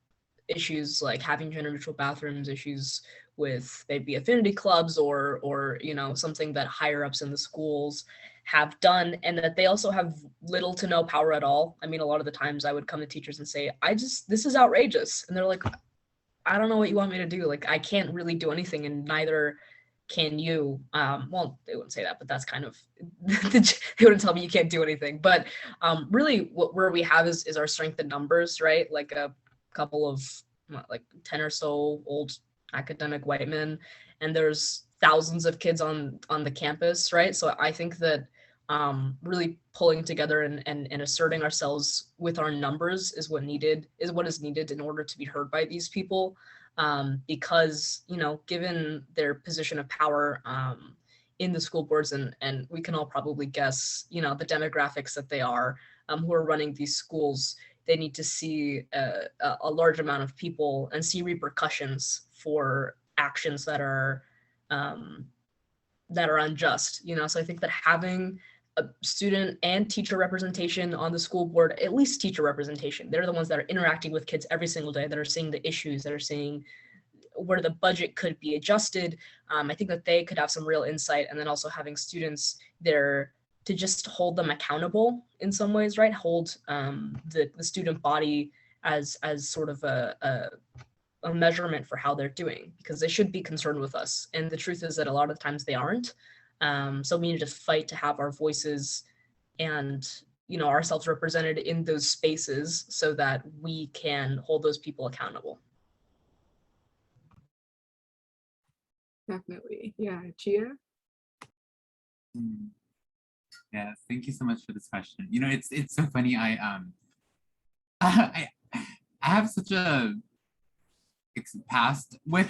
issues like having gender neutral bathrooms, issues with maybe affinity clubs or something that higher ups in the schools have done, and that they also have little to no power at all. I mean, a lot of the times I would come to teachers and say, this is outrageous. And they're like, I don't know what you want me to do. Like, I can't really do anything, and neither can you. Well, they wouldn't say that, but that's kind of, they wouldn't tell me you can't do anything. But really where we have is our strength in numbers, right? Like a couple of like 10 or so old academic white men, and there's thousands of kids on the campus, right? So I think that really pulling together and asserting ourselves with our numbers is what is needed in order to be heard by these people, because, you know, given their position of power in the school boards, and we can all probably guess, you know, the demographics that they are, who are running these schools, they need to see a large amount of people and see repercussions for actions that are unjust, you know. So I think that having a student and teacher representation on the school board, at least teacher representation, they're the ones that are interacting with kids every single day, that are seeing the issues, that are seeing where the budget could be adjusted. I think that they could have some real insight, and then also having students there to just hold them accountable in some ways, right? Hold the student body as sort of a measurement for how they're doing, because they should be concerned with us. And the truth is that a lot of times they aren't. So we need to fight to have our voices and, you know, ourselves represented in those spaces so that we can hold those people accountable. Definitely. Yeah. Gia? Yes, thank you so much for this question. You know, it's so funny. I have such a past with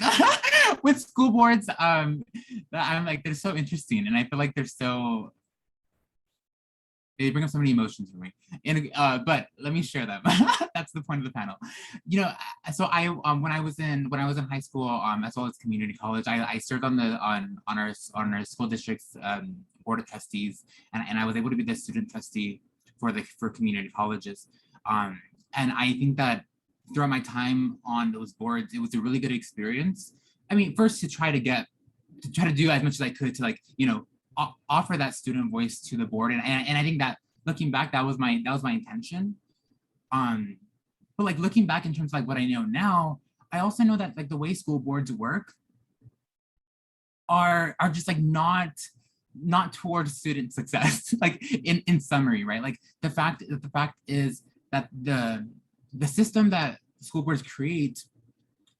with school boards that I'm like, they're so interesting, and I feel like they bring up so many emotions for me. And but let me share them. That's the point of the panel. You know, so I when I was in high school, as well as community college, I served on our school district's board of trustees, and I was able to be the student trustee for community colleges. And I think that throughout my time on those boards, it was a really good experience. I mean, first to try to do as much as I could to, like, you know, offer that student voice to the board, and I think that looking back, that was my intention. But like looking back in terms of like what I know now, I also know that like the way school boards work are just like not towards student success. Like in summary, right? Like the fact is that the system that school boards create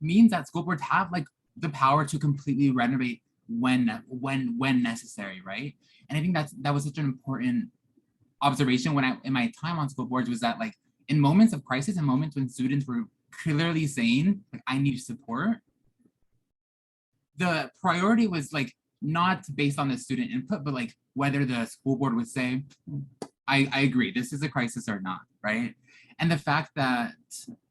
means that school boards have like the power to completely renovate when necessary, right? And I think that was such an important observation in my time on school boards, was that like in moments of crisis and moments when students were clearly saying like, I need support, the priority was like not based on the student input, but like whether the school board would say, I agree, this is a crisis or not, right? And the fact that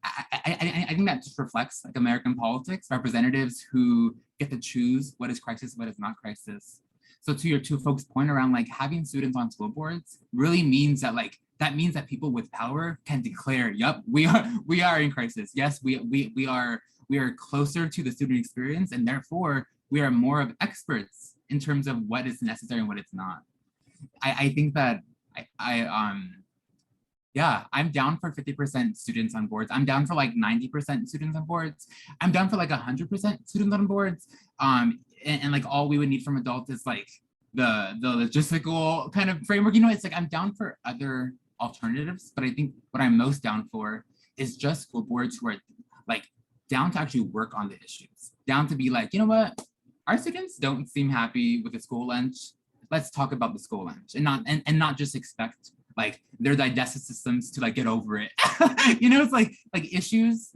I think that just reflects like American politics, representatives who get to choose what is crisis, what is not crisis. So to your two folks' point around like having students on school boards really means that like, that means that people with power can declare, yep, we are in crisis. Yes, we are closer to the student experience, and therefore we are more of experts in terms of what is necessary and what it's not. I think that yeah, I'm down for 50% students on boards. I'm down for like 90% students on boards. I'm down for like 100% students on boards. And like all we would need from adults is like the logistical kind of framework. You know, it's like I'm down for other alternatives, but I think what I'm most down for is just school boards who are like down to actually work on the issues, down to be like, you know what, our students don't seem happy with the school lunch. Let's talk about the school lunch, and not just expect like their digestive systems to like get over it. You know, it's like issues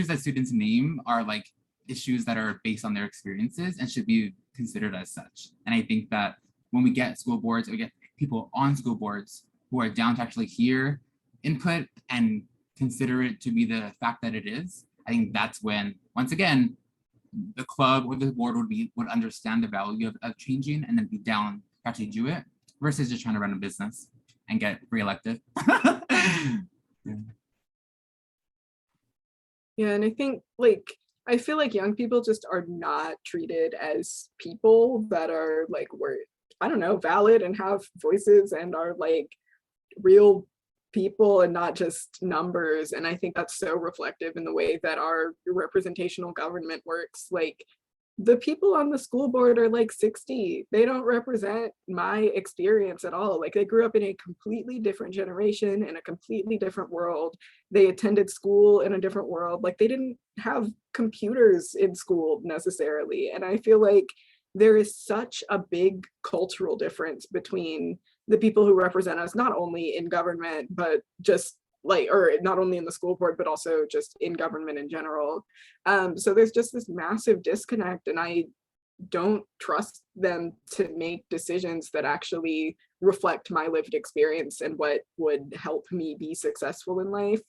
that students name are like issues that are based on their experiences and should be considered as such. And I think that when we get school boards, we get people on school boards who are down to actually hear input and consider it to be the fact that it is, I think that's when, once again, the club or the board would understand the value of changing and then be down to actually do it, versus just trying to run a business and get reelected. Yeah, and I think like I feel like young people just are not treated as people that are like, I don't know, valid and have voices and are like real people and not just numbers. And I think that's so reflective in the way that our representational government works. Like, the people on the school board are like 60. They don't represent my experience at all. Like, they grew up in a completely different generation, in a completely different world. They attended school in a different world. Like, they didn't have computers in school necessarily. And I feel like there is such a big cultural difference between the people who represent us, not only in government, but just like, or not only in the school board, but also just in government in general. So there's just this massive disconnect, and I don't trust them to make decisions that actually reflect my lived experience and what would help me be successful in life.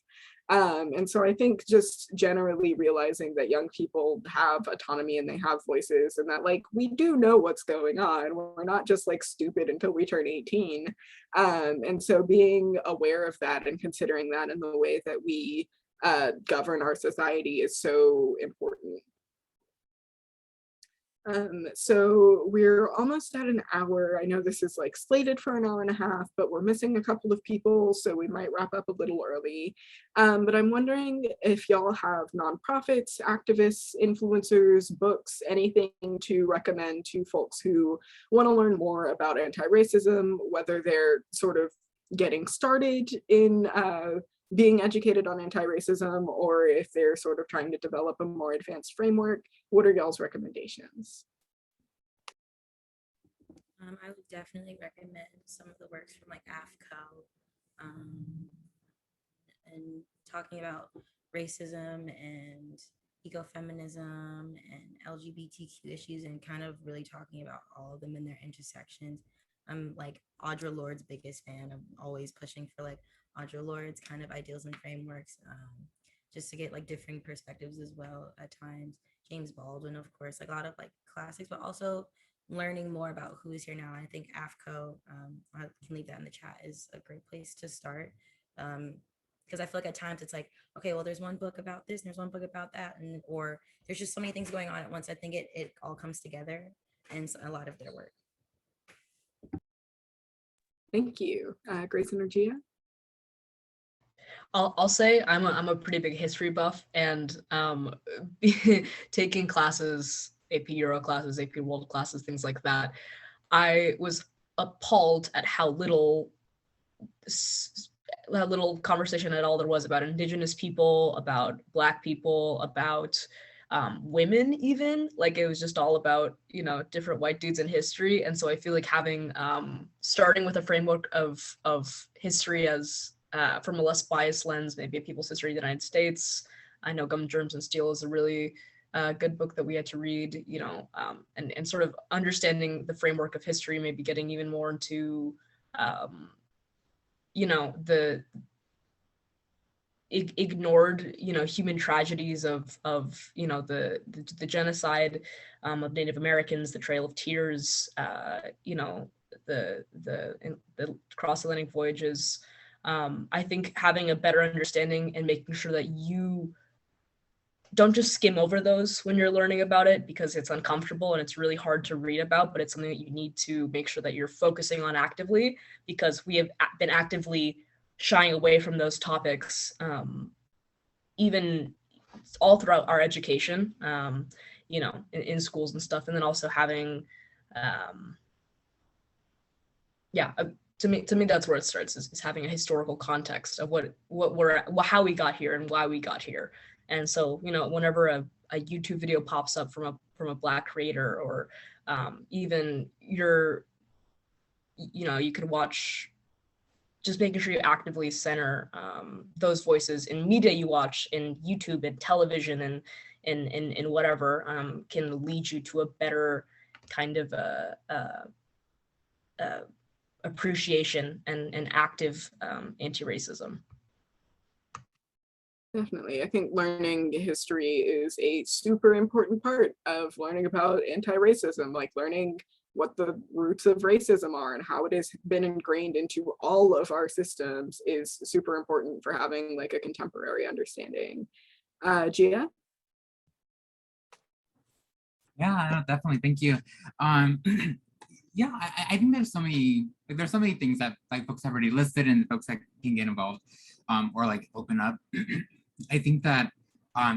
And so I think just generally realizing that young people have autonomy and they have voices, and that like we do know what's going on. We're not just like stupid until we turn 18. And so being aware of that and considering that in the way that we govern our society is so important. So we're almost at an hour. I know this is like slated for an hour and a half, but we're missing a couple of people, so we might wrap up a little early. But I'm wondering if y'all have nonprofits, activists, influencers, books, anything to recommend to folks who want to learn more about anti-racism, whether they're sort of getting started in being educated on anti-racism, or if they're sort of trying to develop a more advanced framework. What are y'all's recommendations? I would definitely recommend some of the works from like AFCO, and talking about racism and ecofeminism and LGBTQ issues, and kind of really talking about all of them and their intersections. I'm like Audre Lorde's biggest fan. I'm always pushing for like Audre Lorde's kind of ideals and frameworks, just to get like differing perspectives as well at times. James Baldwin, of course, like a lot of like classics, but also learning more about who is here now. I think AFCO, I can leave that in the chat, is a great place to start. Because I feel like at times it's like, okay, well, there's one book about this, and there's one book about that, and or there's just so many things going on at once. I think it all comes together, and a lot of their work. Thank you. Grace and Regia? I'll say I'm a pretty big history buff, and taking classes, AP Euro classes, AP World classes, things like that, I was appalled at how little conversation at all there was about Indigenous people, about Black people, about women even. Like, it was just all about, you know, different white dudes in history. And so I feel like having starting with a framework of history as from a less biased lens, maybe a people's history of the United States. I know Gum, Germs, and Steel is a really good book that we had to read, you know, and sort of understanding the framework of history, maybe getting even more into, you know, the ignored, you know, human tragedies of you know, the genocide of Native Americans, the Trail of Tears, you know, the cross-Atlantic voyages. I think having a better understanding and making sure that you don't just skim over those when you're learning about it, because it's uncomfortable and it's really hard to read about, but it's something that you need to make sure that you're focusing on actively, because we have been actively shying away from those topics, even all throughout our education, you know, in schools and stuff. And then also having, to me, that's where it starts, is having a historical context of how we got here and why we got here. And so, you know, whenever a YouTube video pops up from a Black creator, or even you know, you could watch, just making sure you actively center those voices in media you watch, in YouTube and television and in whatever, can lead you to a better kind of appreciation and active anti-racism. Definitely. I think learning history is a super important part of learning about anti-racism, like learning what the roots of racism are and how it has been ingrained into all of our systems is super important for having like a contemporary understanding. Gia? Yeah, no, definitely. Thank you. Um, yeah, I think there's so many things that like books have already listed and folks that can get involved, or like open up. I think that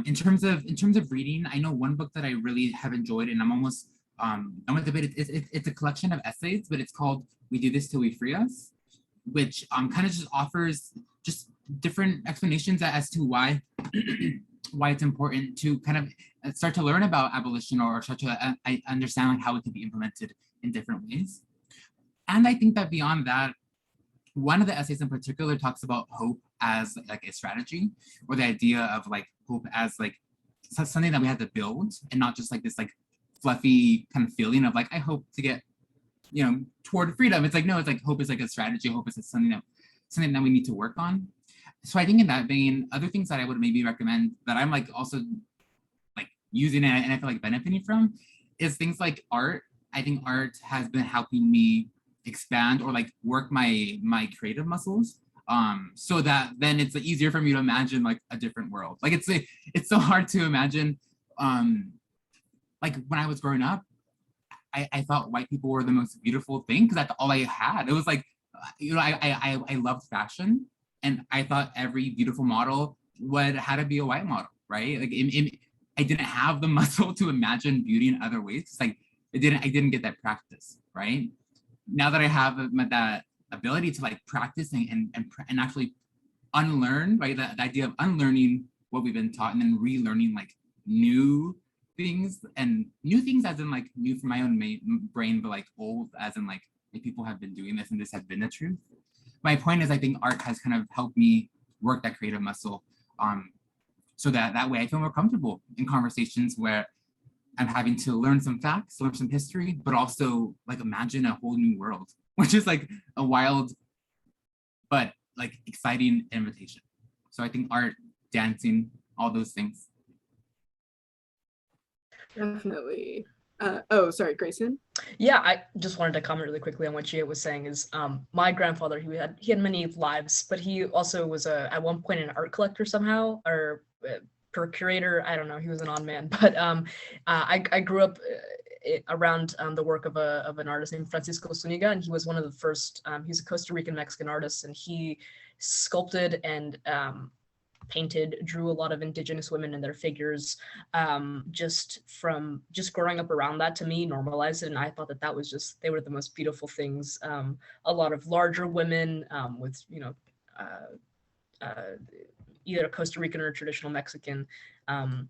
in terms of reading, I know one book that I really have enjoyed, and I'm with debate. It's a collection of essays, but it's called "We Do This Till We Free Us," which kind of just offers just different explanations as to why why it's important to kind of start to learn about abolition or start to understand like how it can be implemented in different ways. And I think that beyond that, one of the essays in particular talks about hope as like a strategy, or the idea of like hope as like something that we have to build, and not just like this like fluffy kind of feeling of like I hope to get, toward freedom. It's like, no, it's like hope is like a strategy. Hope is something that we need to work on. So I think in that vein, other things that I would maybe recommend that I'm like also like using it and I feel like benefiting from is things like art. I think art has been helping me expand or like work my creative muscles, so that then it's easier for me to imagine like a different world. Like it's so hard to imagine, like when I was growing up, I thought white people were the most beautiful thing because that's all I had. It was like, I loved fashion, and I thought every beautiful model had to be a white model, right? Like I didn't have the muscle to imagine beauty in other ways. It's like I didn't get that practice, right? Now that I have that ability to like practice and actually unlearn, right? The idea of unlearning what we've been taught and then relearning like new things, and new things as in like new for my own brain, but like old as in like people have been doing this and this has been the truth. My point is I think art has kind of helped me work that creative muscle, so that way I feel more comfortable in conversations where I'm having to learn some facts, learn some history, but also like imagine a whole new world, which is like a wild but like exciting invitation. So I think art, dancing, all those things. Definitely. Oh, sorry, Grayson. Yeah, I just wanted to comment really quickly on what Gia was saying. Is my grandfather, he had many lives, but he also was at one point an art collector somehow, or curator. I don't know. He was an odd man, but I grew up around the work of an artist named Francisco Zuniga, and he was one of the first. He's a Costa Rican Mexican artist, and he sculpted and painted, drew a lot of Indigenous women and their figures. Just growing up around that, to me, normalized it, and I thought that was just, they were the most beautiful things. A lot of larger women with either Costa Rican or traditional Mexican kind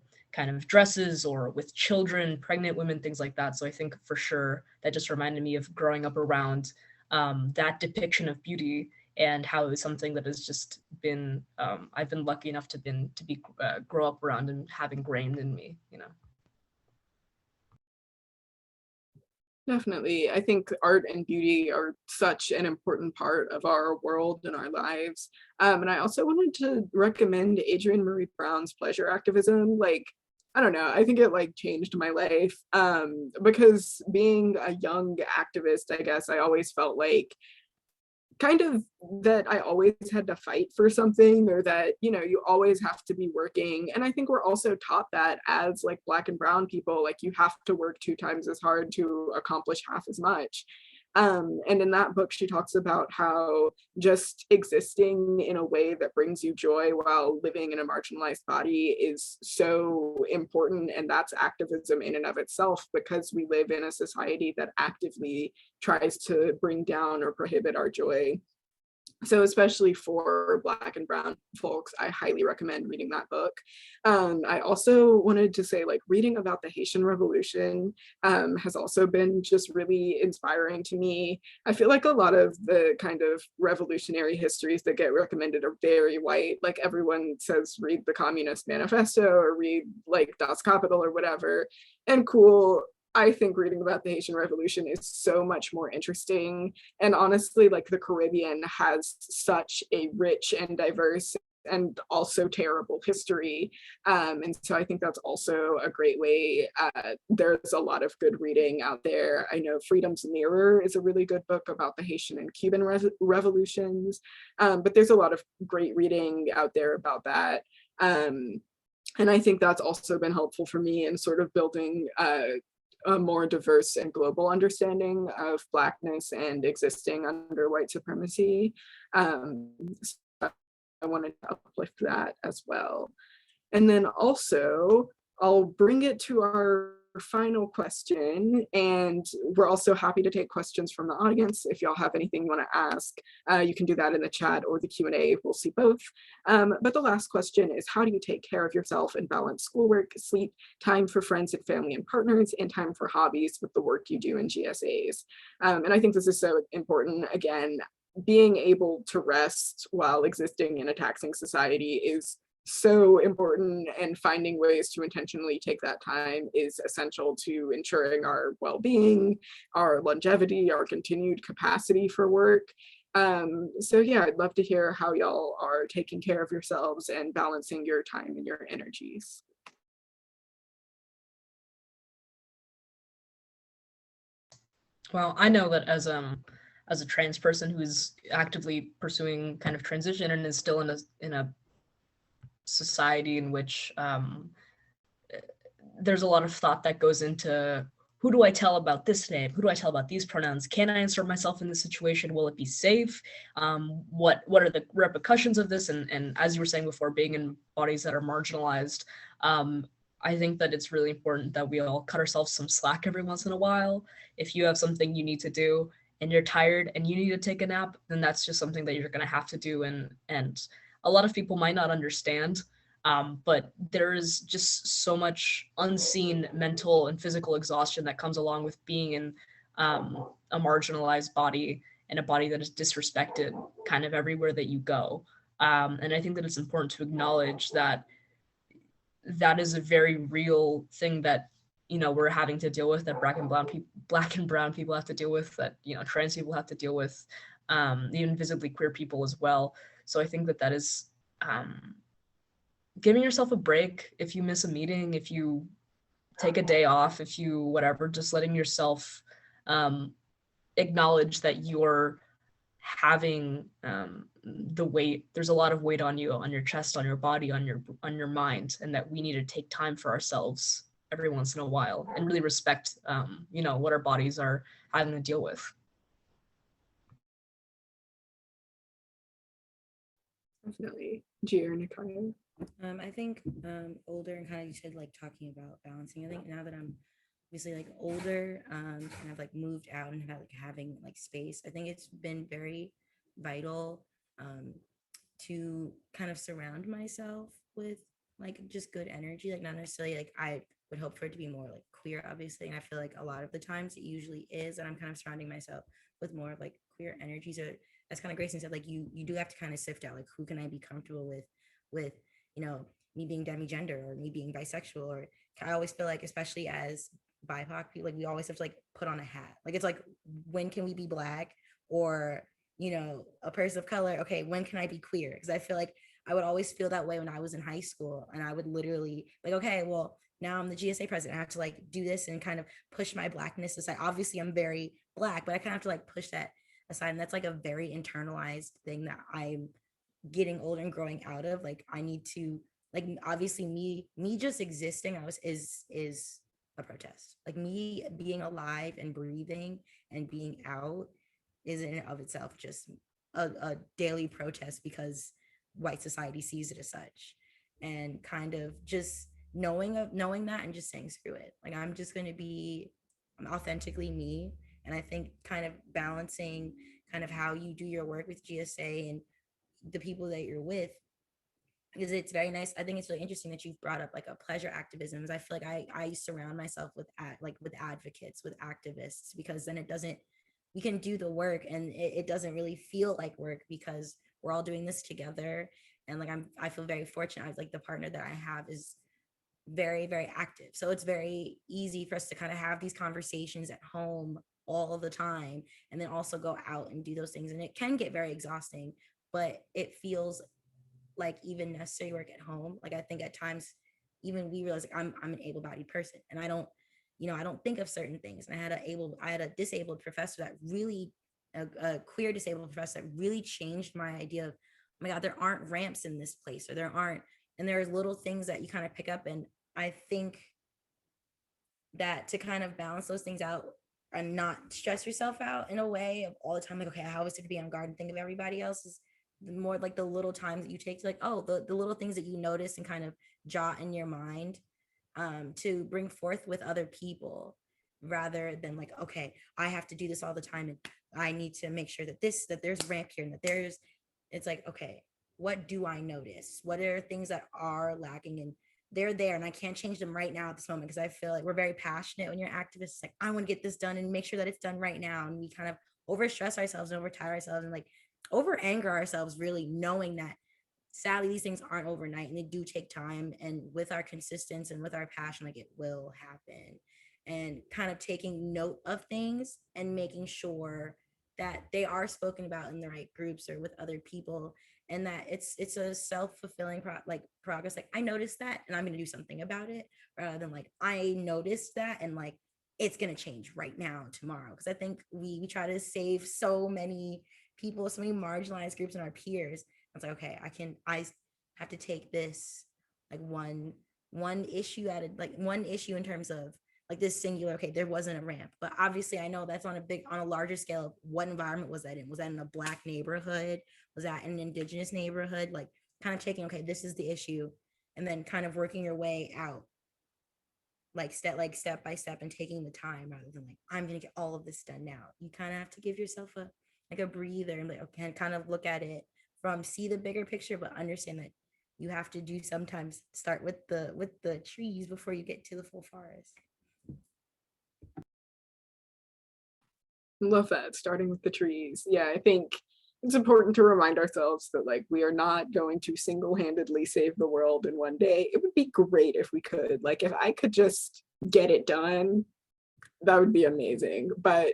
of dresses, or with children, pregnant women, things like that. So I think for sure that just reminded me of growing up around that depiction of beauty, and how it was something that has just been, I've been lucky enough to grow up around and have ingrained in me, Definitely. I think art and beauty are such an important part of our world and our lives. And I also wanted to recommend Adrienne Marie Brown's pleasure activism. Like, I don't know, I think it like changed my life, because being a young activist, I guess I always felt like kind of that I always had to fight for something, or that, you always have to be working. And I think we're also taught that as like Black and brown people, like you have to work 2 times as hard to accomplish half as much. And in that book, she talks about how just existing in a way that brings you joy while living in a marginalized body is so important. And that's activism in and of itself, because we live in a society that actively tries to bring down or prohibit our joy. So especially for Black and brown folks, I highly recommend reading that book. I also wanted to say, like, reading about the Haitian Revolution has also been just really inspiring to me. I feel like a lot of the kind of revolutionary histories that get recommended are very white. Like, everyone says read the Communist Manifesto or read like Das Kapital or whatever. And cool, I think reading about the Haitian Revolution is so much more interesting. And honestly, like, the Caribbean has such a rich and diverse and also terrible history. And so I think that's also a great way. There's a lot of good reading out there. I know Freedom's Mirror is a really good book about the Haitian and Cuban revolutions, but there's a lot of great reading out there about that. And I think that's also been helpful for me in sort of building a more diverse and global understanding of Blackness and existing under white supremacy. So I wanted to uplift that as well. And then also, I'll bring it to our final question, and we're also happy to take questions from the audience. If y'all have anything you want to ask, you can do that in the chat or the Q&A. We'll see both. But the last question is, how do you take care of yourself and balance schoolwork, sleep, time for friends and family and partners, and time for hobbies with the work you do in GSAs? And I think this is so important. Again, being able to rest while existing in a taxing society is so important, and finding ways to intentionally take that time is essential to ensuring our well-being, our longevity, our continued capacity for work. So yeah, I'd love to hear how y'all are taking care of yourselves and balancing your time and your energies. Well, I know that as a trans person who's actively pursuing kind of transition and is still in a society in which there's a lot of thought that goes into, who do I tell about this name? Who do I tell about these pronouns? Can I insert myself in this situation? Will it be safe? What are the repercussions of this? And as you were saying before, being in bodies that are marginalized, I think that it's really important that we all cut ourselves some slack every once in a while. If you have something you need to do and you're tired and you need to take a nap, then that's just something that you're going to have to do. And a lot of people might not understand, but there is just so much unseen mental and physical exhaustion that comes along with being in a marginalized body and a body that is disrespected kind of everywhere that you go. And I think that it's important to acknowledge that that is a very real thing that, you know, we're having to deal with, that black and brown people have to deal with, that, you know, trans people have to deal with, even visibly queer people as well. So I think that that is giving yourself a break. If you miss a meeting, if you take a day off, if you whatever, just letting yourself acknowledge that you're having the weight, there's a lot of weight on you, on your chest, on your body, on your mind, and that we need to take time for ourselves every once in a while and really respect you know, what our bodies are having to deal with. Definitely. Gia or Nikaya? I think older and kind of, you said like talking about balancing. I think now that I'm obviously like older, kind of like moved out and have, like having like space, I think it's been very vital to kind of surround myself with like just good energy. Like not necessarily like I would hope for it to be more like queer, obviously, and I feel like a lot of the times it usually is, and I'm kind of surrounding myself with more of like queer energy. So that's kind of Grayson said, like you do have to kind of sift out like who can I be comfortable with, you know, me being demigender or me being bisexual. Or I always feel like, especially as BIPOC people, like we always have to like put on a hat. Like it's like, when can we be Black? Or, you know, a person of color? Okay, when can I be queer? Because I feel like I would always feel that way when I was in high school, and I would literally like, okay, well, now I'm the GSA president, I have to like do this and kind of push my Blackness aside. Obviously I'm very Black, but I kind of have to like push that aside, and that's like a very internalized thing that I'm getting older and growing out of. Like I need to, like, obviously me just existing is a protest. Like me being alive and breathing and being out is in and of itself just a daily protest, because white society sees it as such. And kind of just knowing that and just saying screw it, like I'm just going to be authentically me. And I think kind of balancing kind of how you do your work with GSA and the people that you're with, because it's very nice. I think it's really interesting that you've brought up like a pleasure activism, because I feel like I surround myself with with advocates, with activists, because then we can do the work and it doesn't really feel like work, because we're all doing this together. And like I feel very fortunate. I was like, the partner that I have is very, very active. So it's very easy for us to kind of have these conversations at home all the time, and then also go out and do those things. And it can get very exhausting, but it feels like even necessary work at home. Like I think at times even we realize like I'm an able-bodied person, and I don't, you know, I don't think of certain things. And I had a disabled professor that really, a queer disabled professor that really changed my idea of, oh my God, there aren't ramps in this place, or there aren't, and there's little things that you kind of pick up. And I think that to kind of balance those things out and not stress yourself out in a way of all the time, like, okay, I always have to be on guard and think of everybody else, is more like the little times that you take to, like, oh, the little things that you notice and kind of jot in your mind to bring forth with other people, rather than like, okay, I have to do this all the time and I need to make sure that there's ramp here and that there's, it's like, okay, what do I notice? What are things that are lacking? And they're there and I can't change them right now at this moment, because I feel like we're very passionate when you're activists, like, I want to get this done and make sure that it's done right now. And we kind of overstress ourselves and overtire ourselves and like over anger ourselves, really knowing that sadly these things aren't overnight and they do take time, and with our consistency and with our passion, like, it will happen. And kind of taking note of things and making sure that they are spoken about in the right groups or with other people, and that it's a self-fulfilling progress. Like, I noticed that and I'm going to do something about it, rather than like, I noticed that and like it's going to change right now tomorrow. Because I think we try to save so many people, so many marginalized groups and our peers. It's like, okay, I have to take this like one issue at it, like one issue in terms of like this singular, okay, there wasn't a ramp, but obviously I know that's on a larger scale. What environment was that in? Was that in a Black neighborhood? Was that in an Indigenous neighborhood? Like, kind of taking, okay, this is the issue, and then kind of working your way out, like step by step, and taking the time, rather than like, I'm gonna get all of this done now. You kind of have to give yourself a breather and like, okay, and kind of look at it from, see the bigger picture, but understand that you have to do sometimes start with the trees before you get to the full forest. Love that, starting with the trees. Yeah, I think it's important to remind ourselves that like we are not going to single-handedly save the world in one day. It would be great if we could. Like, if I could just get it done, that would be amazing. But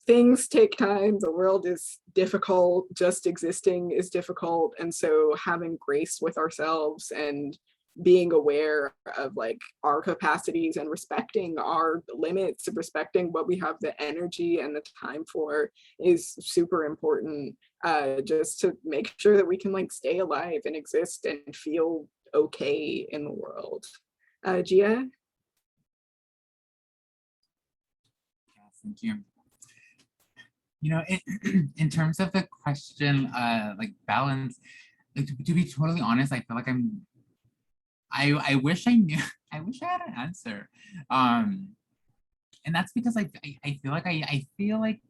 things take time. The world is difficult. Just existing is difficult. And so having grace with ourselves and being aware of like our capacities and respecting our limits, respecting what we have the energy and the time for, is super important, just to make sure that we can like stay alive and exist and feel okay in the world. Gia? Yeah, thank you. You know, in terms of the question, like balance, like, to be totally honest, I feel like I wish I knew, I wish I had an answer. And that's because I feel like,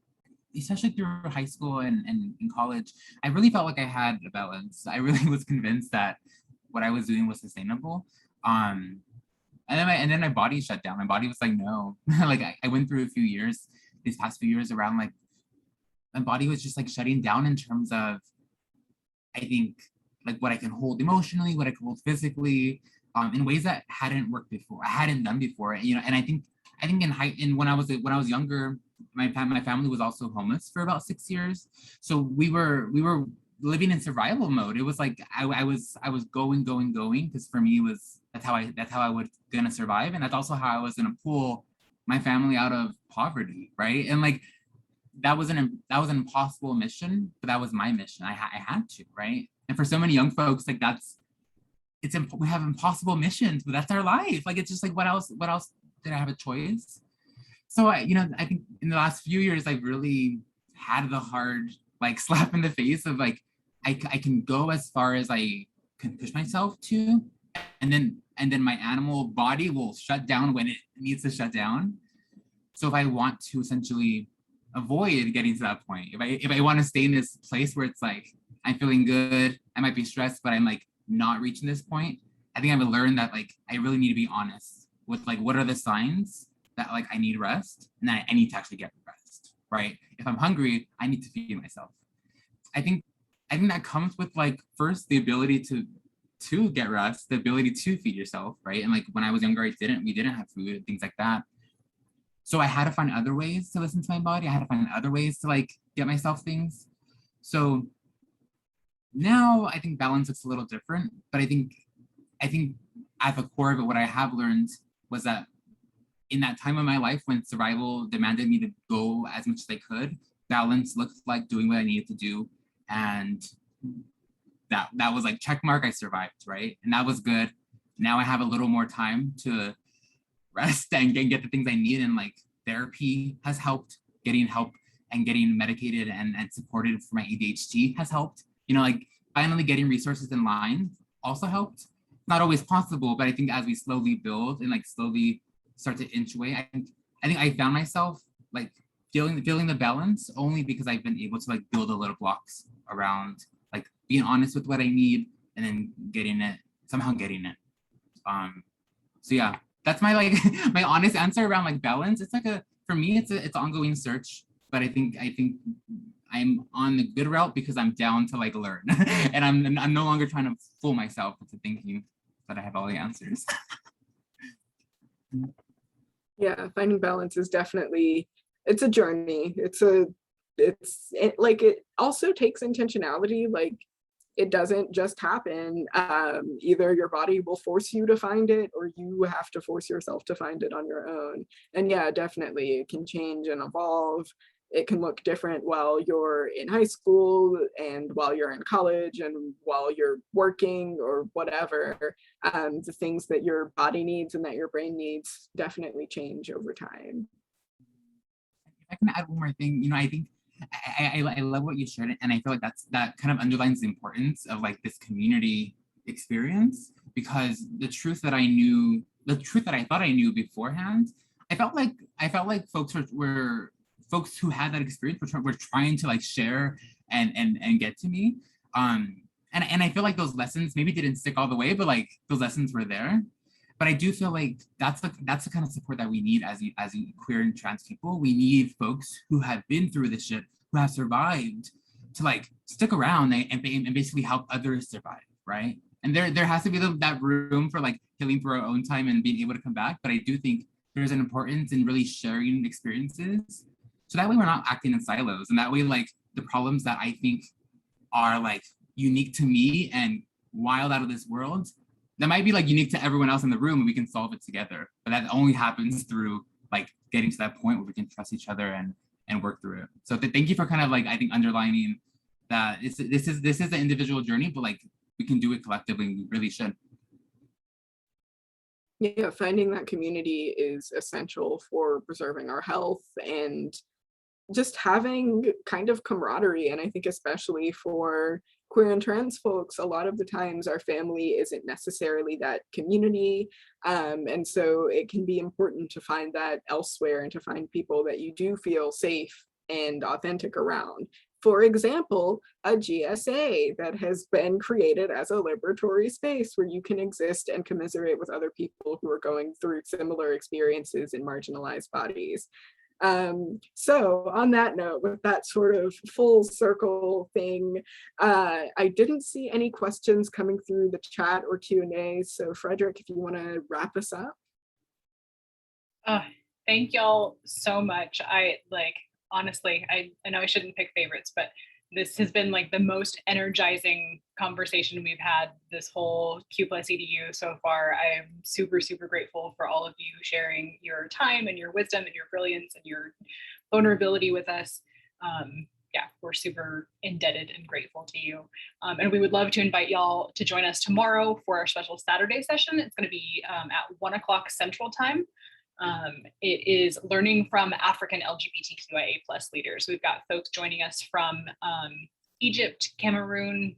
especially through high school and in college, I really felt like I had a balance. I really was convinced that what I was doing was sustainable. And then my body shut down. My body was like, no. Like, I went through a few years, these past few years, around like, my body was just like shutting down in terms of, I think, like what I can hold emotionally, what I can hold physically, in ways that hadn't worked before, I hadn't done before, you know. And I think when I was younger, my family was also homeless for about 6 years, so we were living in survival mode. It was like I was going, because for me that's how I was gonna survive, and that's also how I was gonna pull my family out of poverty, right? And like, that was an impossible mission, but that was my mission. I had to, right? And for so many young folks, like, we have impossible missions, but that's our life. Like, it's just like, what else did I have a choice? So I think in the last few years, I've really had the hard like slap in the face of like, I can go as far as I can push myself to, and then my animal body will shut down when it needs to shut down. So if I want to essentially avoid getting to that point, if I want to stay in this place where it's like, I'm feeling good, I might be stressed, but I'm like not reaching this point, I think I've learned that like, I really need to be honest with like, what are the signs that like I need rest, and that I need to actually get rest, right? If I'm hungry, I need to feed myself. I think that comes with like, first, the ability to get rest, the ability to feed yourself, right? And like, when I was younger, we didn't have food and things like that. So I had to find other ways to listen to my body. I had to find other ways to like get myself things. So now I think balance looks a little different, but I think at the core of it, what I have learned was that in that time of my life when survival demanded me to go as much as I could, balance looked like doing what I needed to do. And that was like, check mark, I survived, right? And that was good. Now I have a little more time to rest and get the things I need. And like therapy has helped, getting help and getting medicated and supported for my ADHD has helped. You know, like finally getting resources in line also helped. Not always possible, but I think as we slowly build and like slowly start to inch away, I think I found myself like feeling the balance only because I've been able to like build the little blocks around like being honest with what I need and then somehow getting it. So yeah, that's my like my honest answer around like balance. It's like for me it's ongoing search, but I think I'm on the good route because I'm down to like learn and I'm no longer trying to fool myself into thinking that I have all the answers. Yeah, finding balance is definitely, it's a journey. It also takes intentionality. Like it doesn't just happen. Either your body will force you to find it or you have to force yourself to find it on your own. And yeah, definitely it can change and evolve. It can look different while you're in high school and while you're in college and while you're working or whatever. The things that your body needs and that your brain needs definitely change over time. If I can add one more thing, you know, I think I love what you shared, and I feel like that kind of underlines the importance of like this community experience, because the truth that I thought I knew beforehand, I felt like folks folks who had that experience were trying to like share and get to me. And I feel like those lessons maybe didn't stick all the way, but like those lessons were there. But I do feel like that's the kind of support that we need as queer and trans people. We need folks who have been through this shit, who have survived, to like stick around and basically help others survive, right? And there has to be that room for like healing for our own time and being able to come back. But I do think there's an importance in really sharing experiences, so that way we're not acting in silos, and that way like the problems that I think are like unique to me and wild out of this world, that might be like unique to everyone else in the room, and we can solve it together. But that only happens through like getting to that point where we can trust each other and work through it. So thank you for kind of like, I think, underlining that this is an individual journey, but like we can do it collectively, and we really should. Yeah, finding that community is essential for preserving our health and just having kind of camaraderie. And I think especially for queer and trans folks, a lot of the times our family isn't necessarily that community. And so it can be important to find that elsewhere and to find people that you do feel safe and authentic around. For example, a GSA that has been created as a liberatory space where you can exist and commiserate with other people who are going through similar experiences in marginalized bodies. So on that note, with that sort of full circle thing, I didn't see any questions coming through the chat or Q&A. So Frederick, if you want to wrap us up. Thank y'all so much. Honestly, I know I shouldn't pick favorites, but this has been like the most energizing conversation we've had this whole Q+EDU so far. I am super, super grateful for all of you sharing your time and your wisdom and your brilliance and your vulnerability with us. Yeah, we're super indebted and grateful to you. And we would love to invite y'all to join us tomorrow for our special Saturday session. It's going to be at 1 o'clock Central Time. It is learning from African LGBTQIA+ leaders. We've got folks joining us from Egypt, Cameroon,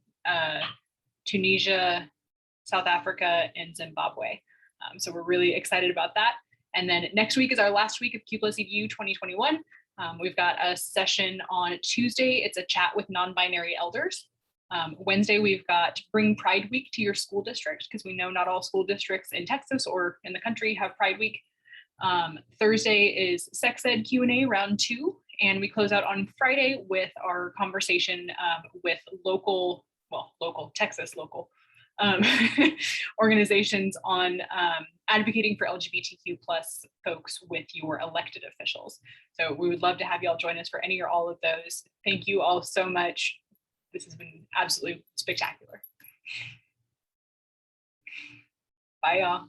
Tunisia, South Africa, and Zimbabwe. So we're really excited about that. And then next week is our last week of Q+EDU 2021. We've got a session on Tuesday. It's a chat with non-binary elders. Wednesday, we've got Bring Pride Week to your school district, because we know not all school districts in Texas or in the country have Pride Week. Thursday is Sex Ed Q&A round 2, and we close out on Friday with our conversation with Texas local organizations on advocating for LGBTQ+ folks with your elected officials. So we would love to have y'all join us for any or all of those. Thank you all so much. This has been absolutely spectacular. Bye, y'all.